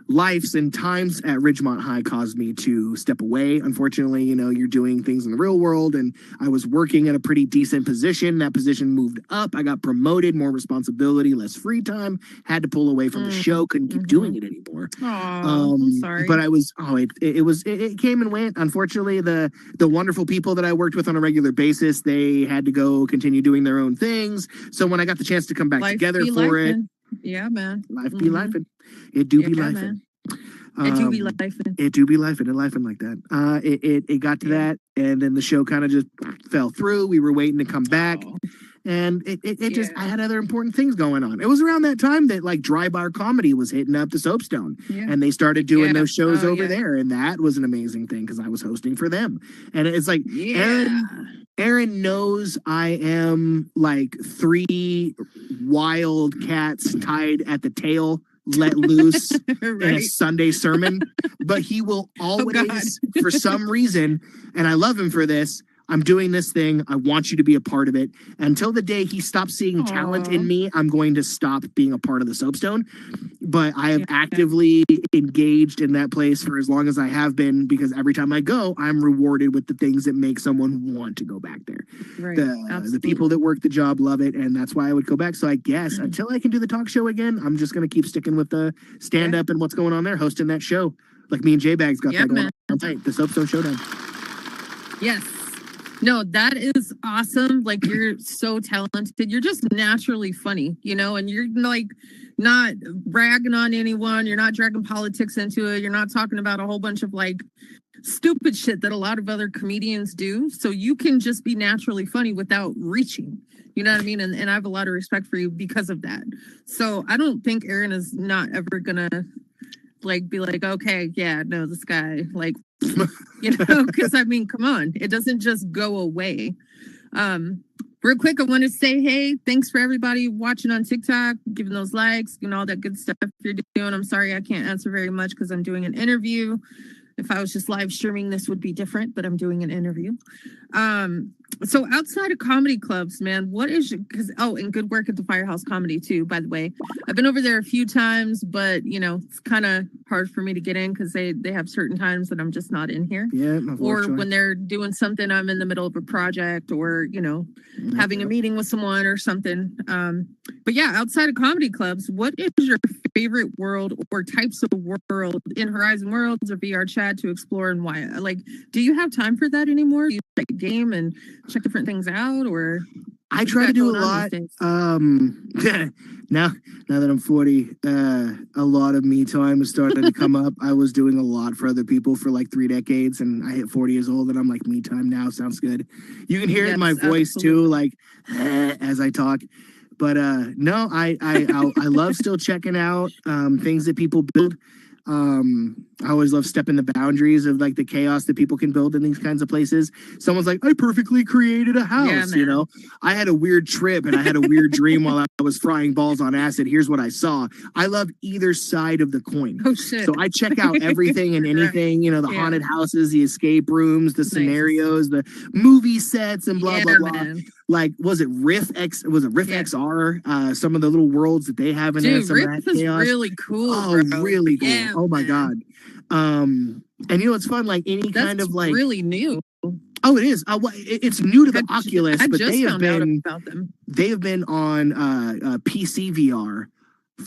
Lives and times at Ridgemont High caused me to step away. Unfortunately, you're doing things in the real world and I was working at a pretty decent position. That position moved up. I got promoted, more responsibility, less free time, had to pull away from the show, couldn't keep doing it anymore. I'm sorry. But I was, it came and went. Unfortunately, the wonderful people that I worked with on a regular basis, they had to go continue doing their own things. So when I got the chance to come back together for it, yeah, man. Life be lifing. It do be lifing. It do be lifing. It do be lifing and lifing like that. It got to that, and then the show kind of just fell through. We were waiting to come back. And it just, I had other important things going on. It was around that time that like Dry Bar Comedy was hitting up the Soapstone and they started doing those shows over there. And that was an amazing thing because I was hosting for them. And it's like, Aaron knows I am like 3 wild cats tied at the tail, let loose in a Sunday sermon, but he will always, for some reason, and I love him for this, I'm doing this thing. I want you to be a part of it. Until the day he stops seeing talent in me, I'm going to stop being a part of the Soapstone. But I have actively engaged in that place for as long as I have been because every time I go, I'm rewarded with the things that make someone want to go back there. Right. The people that work the job love it, and that's why I would go back. So I guess until I can do the talk show again, I'm just going to keep sticking with the stand-up and what's going on there, hosting that show. Like me and J-Bags got that going on tonight, the Soapstone Showdown. Yes. No, that is awesome. Like you're so talented. You're just naturally funny, and you're like not bragging on anyone. You're not dragging politics into it. You're not talking about a whole bunch of like stupid shit that a lot of other comedians do. So you can just be naturally funny without reaching. You know what I mean? And I have a lot of respect for you because of that. So I don't think Aaron is not ever gonna like be like, okay, yeah, no, this guy, like, because I mean, come on, it doesn't just go away. Real quick, I want to say, hey, thanks for everybody watching on TikTok, giving those likes, all that good stuff you're doing. I'm sorry I can't answer very much because I'm doing an interview. If I was just live streaming, this would be different, but I'm doing an interview. So outside of comedy clubs, man, what is and good work at the Firehouse Comedy too, by the way. I've been over there a few times, but it's kind of hard for me to get in because they have certain times that I'm just not in here. Yeah. Or when they're doing something, I'm in the middle of a project or, having a meeting with someone or something. But yeah, outside of comedy clubs, what is your favorite world or types of world in Horizon Worlds or VR chat to explore and why? Like, do you have time for that anymore? Do you play a game and check different things out, or I try to do a lot. Now that I'm 40, a lot of me time is starting to come up. I was doing a lot for other people for like 3 decades, and I hit 40 years old, and I'm like, me time now sounds good. You can hear it in my voice too, like as I talk. But no, I love still checking out things that people build. I always love stepping the boundaries of like the chaos that people can build in these kinds of places. Someone's like, I perfectly created a house, I had a weird trip and I had a weird dream while I was frying balls on acid. Here's what I saw. I love either side of the coin. Oh shit. So I check out everything and anything, the haunted houses, the escape rooms, the scenarios, the movie sets and blah, blah, blah. like, was it Rift Yeah. XR? Some of the little worlds that they have in there, Dude, some of Rift that is chaos. really cool. Oh, bro. really cool. Yeah, Oh my man. God. And you know, it's fun, like any That's kind of like, really new. oh, it is. It's new to the Oculus, I but just found out about them. they have been on PC VR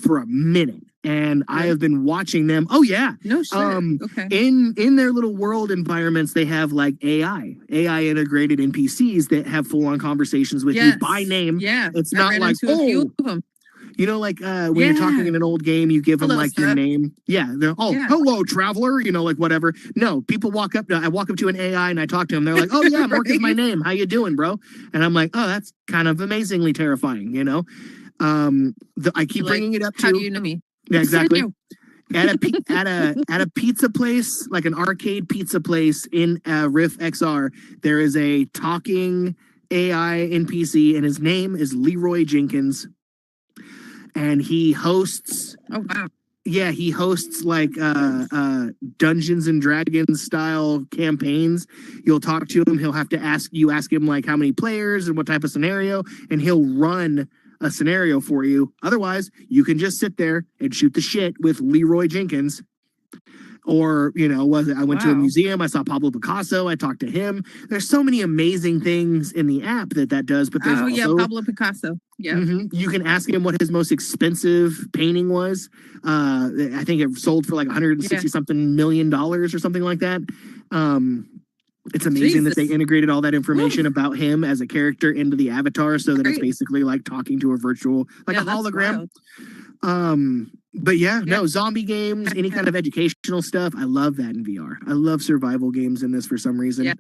for a minute, and I Really? have been watching them. Oh yeah. No shit. Okay. In their little world environments, they have like AI integrated NPCs that have full on conversations with you by name. Yeah. It's I not ran like, into a few of them. you know, like when you're talking in an old game, you give them Hello, like your sir. name. Yeah, they're Yeah. hello, traveler. You know, like whatever. No, people walk up. I walk up to an AI and I talk to them. They're like, oh yeah, Mork is my name. How you doing, bro? And I'm like, oh, that's kind of amazingly terrifying. You know, I keep bringing it up to. How do you know me? Yeah, exactly. At a pizza place, like an arcade pizza place in Rift XR, there is a talking AI NPC, and his name is Leroy Jenkins. And he hosts. Oh wow! Yeah, he hosts like Dungeons and Dragons style campaigns. You'll talk to him. He'll have to ask him like how many players and what type of scenario, and he'll run a scenario for you. Otherwise, you can just sit there and shoot the shit with Leroy Jenkins. Or, you know, I went to a museum, I saw Pablo Picasso, I talked to him. There's so many amazing things in the app that does, but there's also Pablo Picasso. Yeah. You can ask him what his most expensive painting was. I think it sold for like 160 something million dollars or something like that. It's amazing that they integrated all that information about him as a character into the avatar, so that it's basically like talking to a virtual, like a hologram. But no, zombie games, any kind of educational stuff. I love that in VR. I love survival games in this for some reason. Yeah.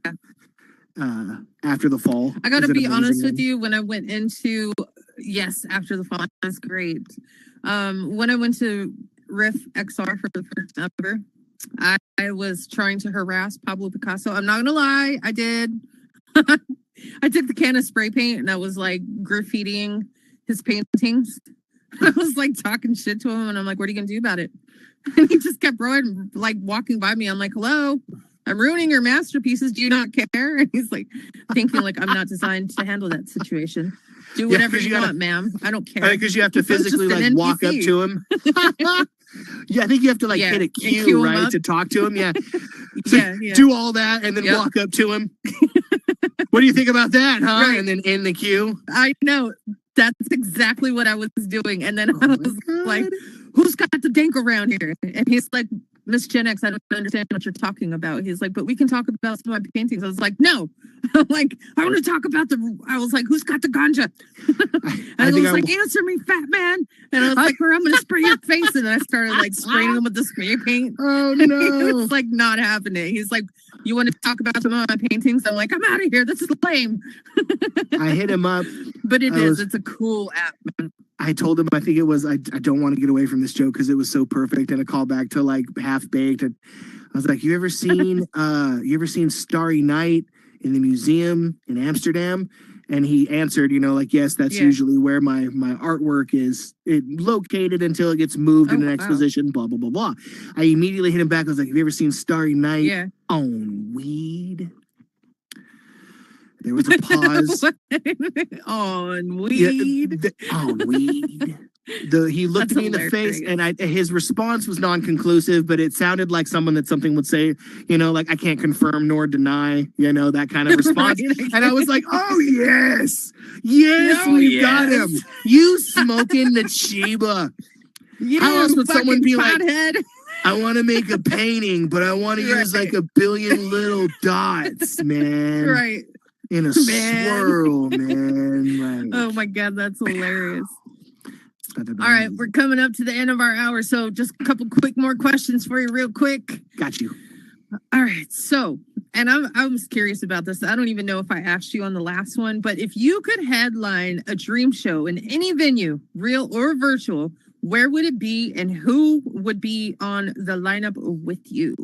After the Fall. I got to be honest with you. When I went into After the Fall, that's great. When I went to Rift XR for the first ever, I was trying to harass Pablo Picasso. I'm not gonna lie, I did. I took the can of spray paint and I was like graffitiing his paintings. I was like talking shit to him, and I'm like, "What are you gonna do about it?" And he just kept like walking by me. I'm like, "Hello, I'm ruining your masterpieces. Do you not care?" And he's like, thinking like I'm not designed to handle that situation. Do whatever you want, ma'am. I don't care. Because you have to physically like walk up to him. Yeah, I think you have to like hit a cue right to talk to him. Yeah. So do all that and then walk up to him. What do you think about that, huh? Right. And then in the queue. I know. That's exactly what I was doing. And then I was like, who's got the dank around here? And he's like, MissGenX, I don't understand what you're talking about. He's like, but we can talk about some of my paintings. I was like, no. I'm like, I want to talk about I was like, who's got the ganja? And I was like, answer me, fat man. And I was like, I'm going to spray your face. And then I started like spraying him with the spray paint. Oh, no. It's like not happening. He's like, you want to talk about some of my paintings? I'm like, I'm out of here. This is lame. I hit him up. But it's a cool app, man. I told him, I think it was, I don't want to get away from this joke because it was so perfect and a callback to like Half Baked. And I was like, you ever seen Starry Night in the museum in Amsterdam? And he answered, you know, like, yes, that's usually where my artwork is located until it gets moved in an exposition, blah, blah, blah, blah. I immediately hit him back. I was like, have you ever seen Starry Night on weed? There was a pause. On weed. On weed. He looked at me in the face, and his response was non-conclusive, but it sounded like something would say, you know, like, I can't confirm nor deny, you know, that kind of response. And I was like, oh, yes. Yes, we got him. You smoking the Chiba. How else would someone be like, I want to make a painting, but I want to use like a billion little dots, man. Right. In a swirl, man. Like, oh my God, that's hilarious. All right, we're coming up to the end of our hour, so just a couple quick more questions for you real quick. Got you. All right, so, and I was curious about this. I don't even know if I asked you on the last one, but if you could headline a dream show in any venue, real or virtual, where would it be and who would be on the lineup with you?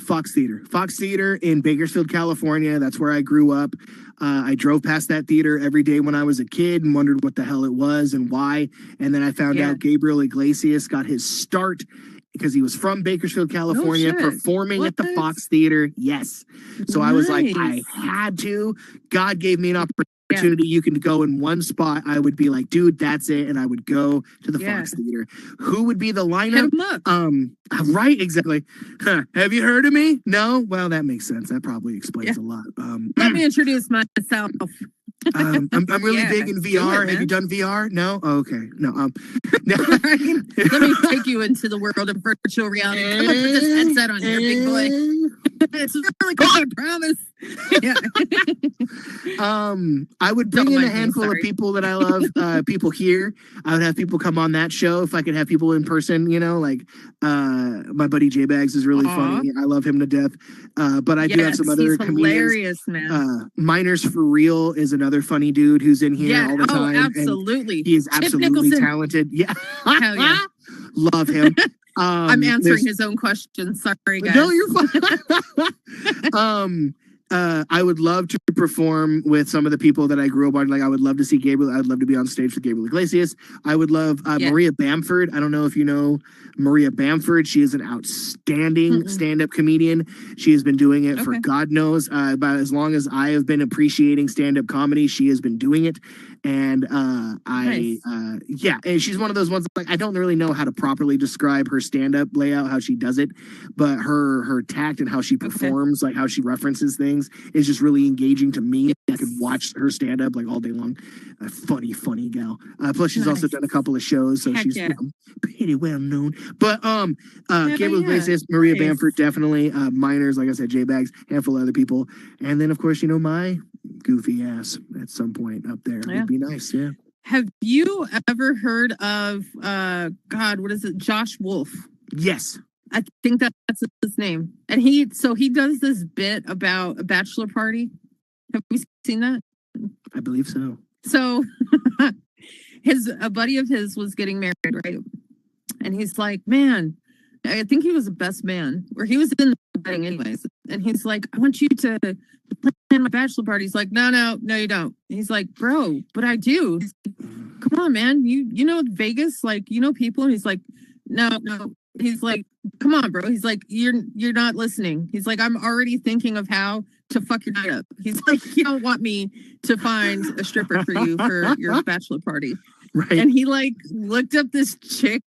Fox Theater in Bakersfield, California. That's where I grew up. I drove past that theater every day when I was a kid and wondered what the hell it was and why. And then I found out Gabriel Iglesias got his start because he was from Bakersfield, California, performing at the Fox Theater. Yes. So I was like, I had to. God gave me an opportunity opportunity, you can go in one spot, I would be like, dude, that's it, and I would go to the Yeah. Fox Theater. Who would be the Hit lineup? 'em up. Right, exactly. Have you heard of me? No? Well, that makes sense. That probably explains a lot. Let me introduce myself. I'm really Yeah, big in do VR. it, Have you man. done VR? No? Oh, okay. No. No. Let me take you into the world of virtual reality. Come on, put this headset on here, big boy. It's really cool, I promise. Yeah. I would bring Don't in a mind me, handful of sorry. people that I love, people here. I would have people come on that show if I could have people in person, you know, like my buddy J Bags is really Aw. funny. I love him to death. But I do have some other he's comedians. hilarious, man. Miners for Real is another funny dude who's in here all the time. and absolutely. he is Chip absolutely Nicholson. talented. Yeah. Hell yeah. Love him. I'm answering there's- his own question. Sorry, guys. No, you're fine. I would love to perform with some of the people that I grew up on. Like, I would love to see Gabriel. I'd love to be on stage with Gabriel Iglesias. I would love Yeah. Maria Bamford. I don't know if you know Maria Bamford. She is an outstanding stand-up comedian. She has been doing it for Okay. God knows about as long as I have been appreciating stand-up comedy. She has been doing it, and Nice. yeah, and she's one of those ones like I don't really know how to properly describe her stand-up layout, how she does it, but her tact and how she performs, like how she references things, is just really engaging to me. I could watch her stand-up like all day long. A funny gal. Plus, she's also Nice. done a couple of shows, so Heck she's yeah. you know, pretty well known. But Gabriel yeah. Iglesias, Maria Nice. Bamford, definitely. Miners, like I said, J Bags, handful of other people, and then of course, you know, my goofy ass at some point up there Yeah. would be nice. Yeah. Have you ever heard of God, what is it? Josh Wolf. Yes. I think that's his name. And he does this bit about a bachelor party. Have we seen that? I believe so. So a buddy of his was getting married, right? And he's like, man, I think he was the best man, or he was in the wedding anyways. And he's like, I want you to plan my bachelor party. He's like, no, you don't. He's like, bro, but I do. He's like, come on, man. You know Vegas, like, you know people. And he's like, no. He's like, come on, bro. He's like, you're not listening. He's like, I'm already thinking of how to fuck your night up. He's like, you don't want me to find a stripper for you for your bachelor party. Right. And he like looked up this chick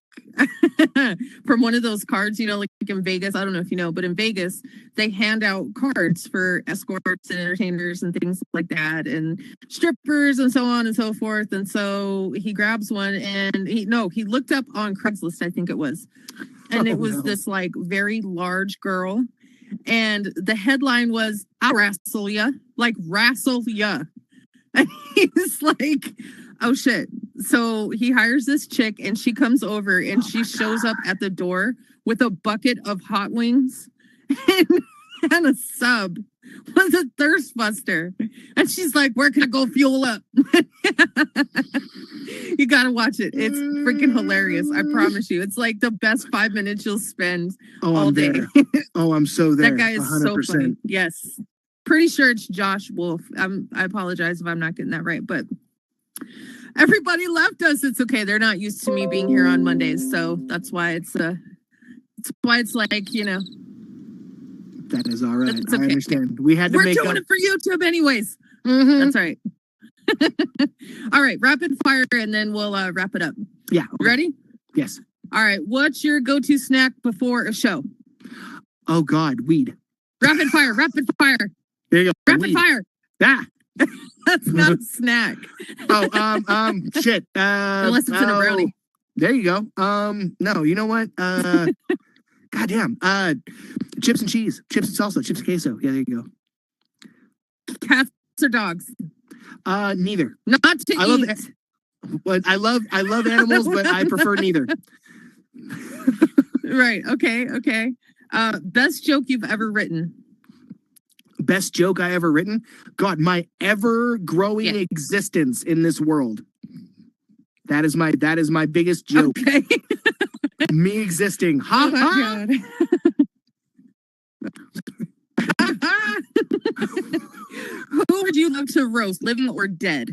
from one of those cards, you know, like in Vegas. I don't know if you know, but in Vegas, they hand out cards for escorts and entertainers and things like that, and strippers and so on and so forth. And so he grabs one and he looked up on Craigslist, I think it was. And it was this like very large girl. And the headline was, I'll wrestle ya. Like, wrestle ya. And he's like, oh shit. So he hires this chick and she comes over and she shows up at the door with a bucket of hot wings and a sub with a thirst buster. And she's like, where can I go fuel up? You gotta watch it. It's freaking hilarious. I promise you. It's like the best 5 minutes you'll spend all I'm day. there. Oh, I'm so there. That guy is 100%. so funny. Yes. Pretty sure it's Josh Wolf. I apologize if I'm not getting that right, but everybody left us. It's okay. They're not used to me being here on Mondays, so that's why it's like, you know. That is all right. It's I okay. understand. We had to We're make doing up. it for YouTube anyways. Mhm. That's all right. All right, rapid fire and then we'll wrap it up. Yeah. Ready? Yes. All right. What's your go-to snack before a show? Oh God, weed. Rapid fire, rapid fire, There you go. rapid Weed. fire. Ah. That's not a snack. Oh, shit. Unless it's in a brownie. There you go. No, you know what? Goddamn. Chips and cheese, chips and salsa, chips and queso. Yeah, there you go. Cats or dogs? Neither. Not to I love eat. But I love animals, but I prefer neither. Right. Okay. Best joke you've ever written? Best joke I ever written? God, my ever growing Yeah. existence in this world. That is my biggest joke. Okay. Me existing. Ha Oh ha. my God. Who would you love to roast, living or dead?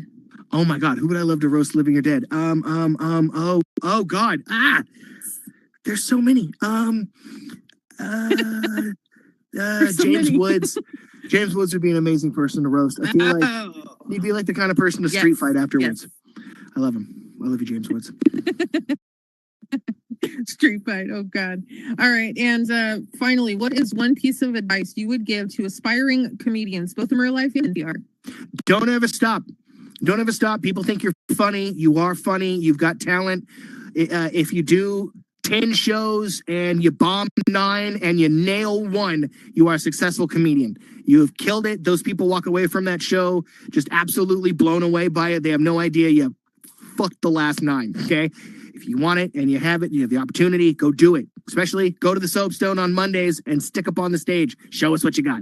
Oh my God, who would I love to roast, living or dead? Oh God. There's so many. so James many. Woods. James Woods would be an amazing person to roast. I feel like Oh, he'd be like the kind of person to street yes, fight afterwards. yes. I love him. I love you, James Woods. Street fight. Oh God. All right. And finally, what is one piece of advice you would give to aspiring comedians, both in real life and in VR? Don't ever stop. Don't ever stop. People think you're funny. You are funny. You've got talent. If you do 10 shows and you bomb 9 and you nail 1, you are a successful comedian. You have killed it. Those people walk away from that show just absolutely blown away by it. They have no idea you fucked the last 9. Okay. If you want it and you have it, you have the opportunity, go do it. Especially go to the Soapstone on Mondays and stick up on the stage. Show us what you got.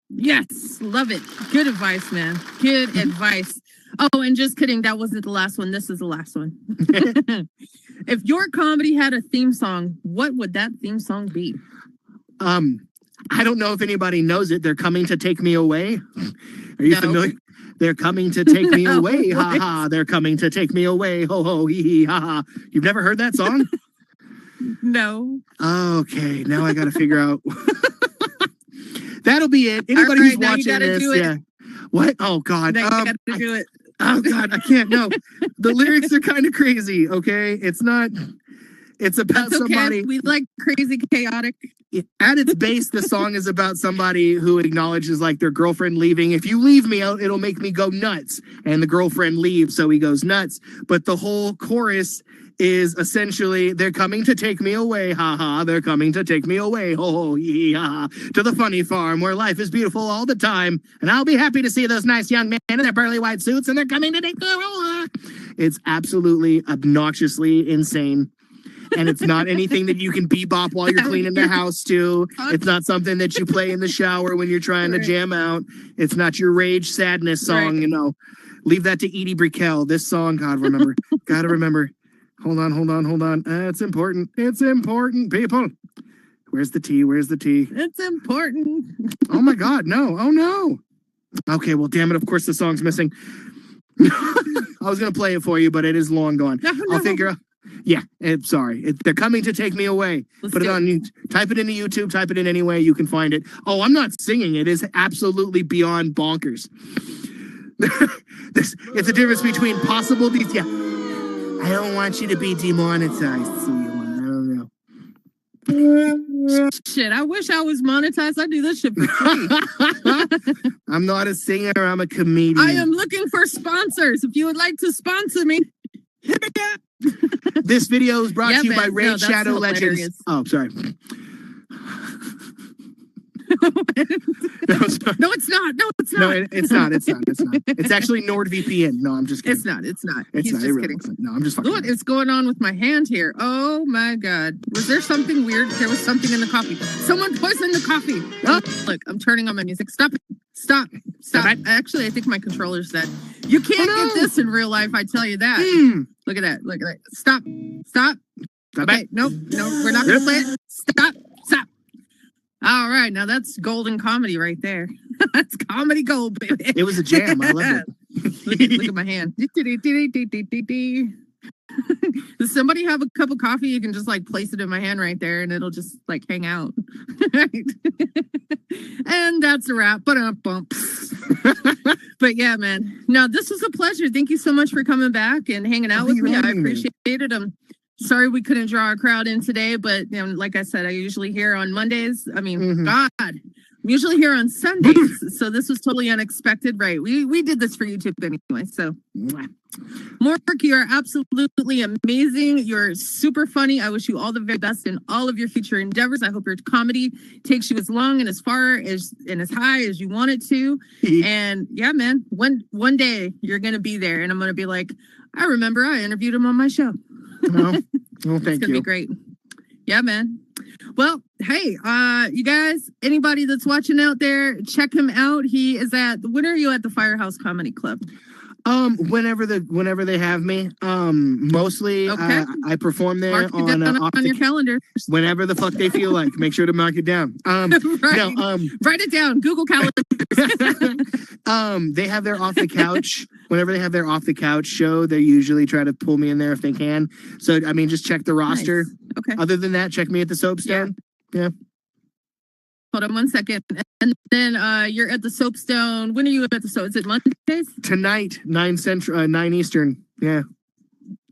Yes. Love it. Good advice, man. Good advice. Oh, and just kidding. That wasn't the last one. This is the last one. If your comedy had a theme song, what would that theme song be? I don't know if anybody knows it. They're coming to take me away. Are you No. familiar? They're coming to take me No, away. Ha what? ha. They're coming to take me away. Ho ho hee hee ha ha. You've never heard that song? No. Okay, now I got to figure out. That'll be it. Anybody All right, who's now you watching gotta this, do it. yeah. What? Oh God. Now you got to do it. Oh God, I can't. No, the lyrics are kind of crazy. Okay, it's not. It's about That's okay. somebody. We like crazy, chaotic. At its base, the song is about somebody who acknowledges like their girlfriend leaving. If you leave me, it'll make me go nuts. And the girlfriend leaves, so he goes nuts. But the whole chorus is essentially, they're coming to take me away, ha ha. They're coming to take me away, ho ho, yee ha, to the funny farm where life is beautiful all the time. And I'll be happy to see those nice young men in their pearly white suits, and they're coming to take me away. It's absolutely obnoxiously insane. And it's not anything that you can bebop while you're cleaning the house to. It's not something that you play in the shower when you're trying to jam out. It's not your rage sadness song, you know. Leave that to Edie Brickell. This song, God, remember. Gotta remember. Hold on. It's important. It's important, people. Where's the tea? Where's the tea? It's important. Oh my God, no. Oh no. Okay, well, damn it. Of course the song's missing. I was gonna play it for you, but it is long gone. No. I'll figure out. Yeah, sorry. They're coming to take me away. Let's Put it do on YouTube. Type it into YouTube. Type it in any way you can find it. Oh, I'm not singing. It is absolutely beyond bonkers. It's a difference between possible. Yeah, I don't want you to be demonetized, sweetheart. I don't know. Shit, I wish I was monetized. I do this shit for free. I'm not a singer. I'm a comedian. I am looking for sponsors. If you would like to sponsor me, hit me up. This video is brought to you by man. Raid No, that's Shadow hilarious. Legends. Oh, sorry. No, sorry. No, it's not. No, it's No, not. it's not. It's not. It's not. It's actually NordVPN. No, I'm just kidding. It's not. It's not. It's He's not. just It really kidding. isn't. No, I'm just fucking. What is going on with my hand here? Oh my God. Was there something weird? There was something in the coffee. Someone poisoned the coffee. Oh, look, I'm turning on my music. Stop it. Stop. Stop. Actually, I think my controller's dead. You can't get this in real life, I tell you that. Look at that. Look at that. Stop. Stop. Stop Okay. it. Nope. No, we're not going to play it. Stop. Stop. All right. Now that's golden comedy right there. That's comedy gold, baby. It was a jam. I love it. Look at my hand. Does somebody have a cup of coffee? You can just like place it in my hand right there and it'll just like hang out. And that's a wrap. But yeah, man. No, this was a pleasure. Thank you so much for coming back and hanging out with me. I appreciate it. Sorry we couldn't draw our crowd in today, but you know, like I said, I usually here on Mondays. I mean, God, I'm usually here on Sundays. So this was totally unexpected, right? We did this for YouTube anyway. So Mork, you are absolutely amazing. You're super funny. I wish you all the very best in all of your future endeavors. I hope your comedy takes you as long and as far as and as high as you want it to. And yeah, man, one day you're gonna be there and I'm gonna be like, I remember I interviewed him on my show. Well, thank It's gonna be great. Yeah, man. Well, hey, you guys, anybody that's watching out there, check him out. He is when are you at the Firehouse Comedy Club? Whenever they have me. Mostly Okay. I perform there Mark it down on your calendar. whenever the fuck they feel like. Make sure to mark it down. Right. No, Write it down. Google Calendar. they have their off the couch. Whenever they have their off the couch show, they usually try to pull me in there if they can. So I mean, just check the roster. Nice. Okay. Other than that, check me at the Soapstone. Yeah. Hold on one second. And then you're at the Soapstone. When are you at the Soap? Is it Mondays? Tonight, 9 Central, 9 Eastern. Yeah.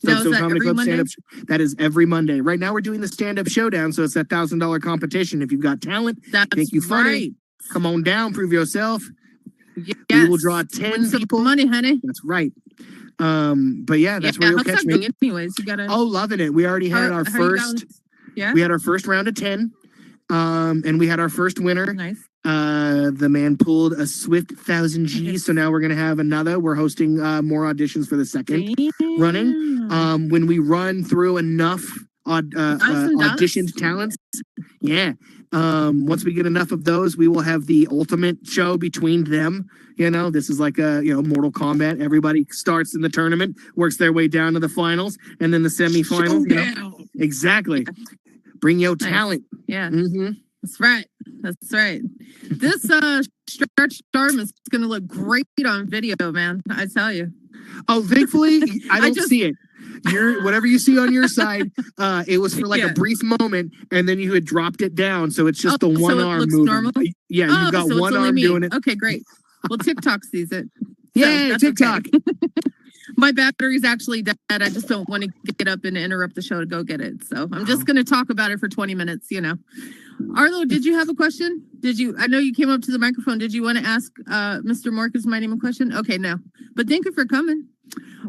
No, is Soapstone that Comedy every Club Monday? stand-up. That is every Monday. Right now, we're doing the stand-up showdown, so it's that $1,000 competition. If you've got talent, That's think you funny, right. come on down, prove yourself. Yes. We will draw 10 Win some people. money, honey. That's right. But yeah, that's where you'll how's catch that me. going? Anyways, you gotta. Oh, loving it. We already had our how you first. going? Yeah. We had our first round of 10. And we had our first winner. Nice. The man pulled a swift 1,000 G's, so now we're gonna have another. We're hosting more auditions for the second running. When we run through enough auditioned talents, yeah. Once we get enough of those, we will have the ultimate show between them. You know, this is like a Mortal Kombat. Everybody starts in the tournament, works their way down to the finals, and then the semifinals. You know? Exactly. Bring your talent. Yeah. Mm-hmm. That's right. That's right. This stretched arm is going to look great on video, man. I tell you. Oh, thankfully, I don't just- see it. Whatever you see on your side, it was for like a brief moment, and then you had dropped it down, so it's just the one so it arm looks moving. normal? Yeah, you've got so it's one only arm me. doing it. Okay, great. Well, TikTok sees it. Yeah, that's TikTok. okay. My battery's actually dead. I just don't want to get up and interrupt the show to go get it. So I'm just going to talk about it for 20 minutes, Arlo, did you have a question? I know you came up to the microphone. Did you want to ask Mr. Mork is my name a question? Okay, no. But thank you for coming.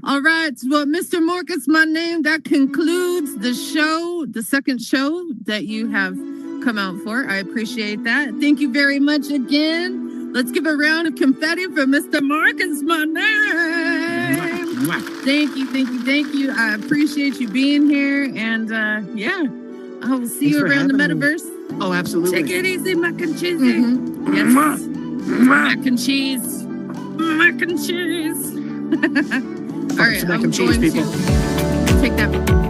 All right. Well, Mr. Mork is my name. That concludes the show, the second show that you have come out for. I appreciate that. Thank you very much again. Let's give a round of confetti for Mr. Mork is my name. Thank you, thank you, thank you. I appreciate you being here. And yeah, I will see Thanks you for around the having me. metaverse. Oh, absolutely. Take it easy, mac and cheese. Mhm. Yes. Mac and cheese. Mac and cheese. All right, Mac I'm and cheese, going people. to take that.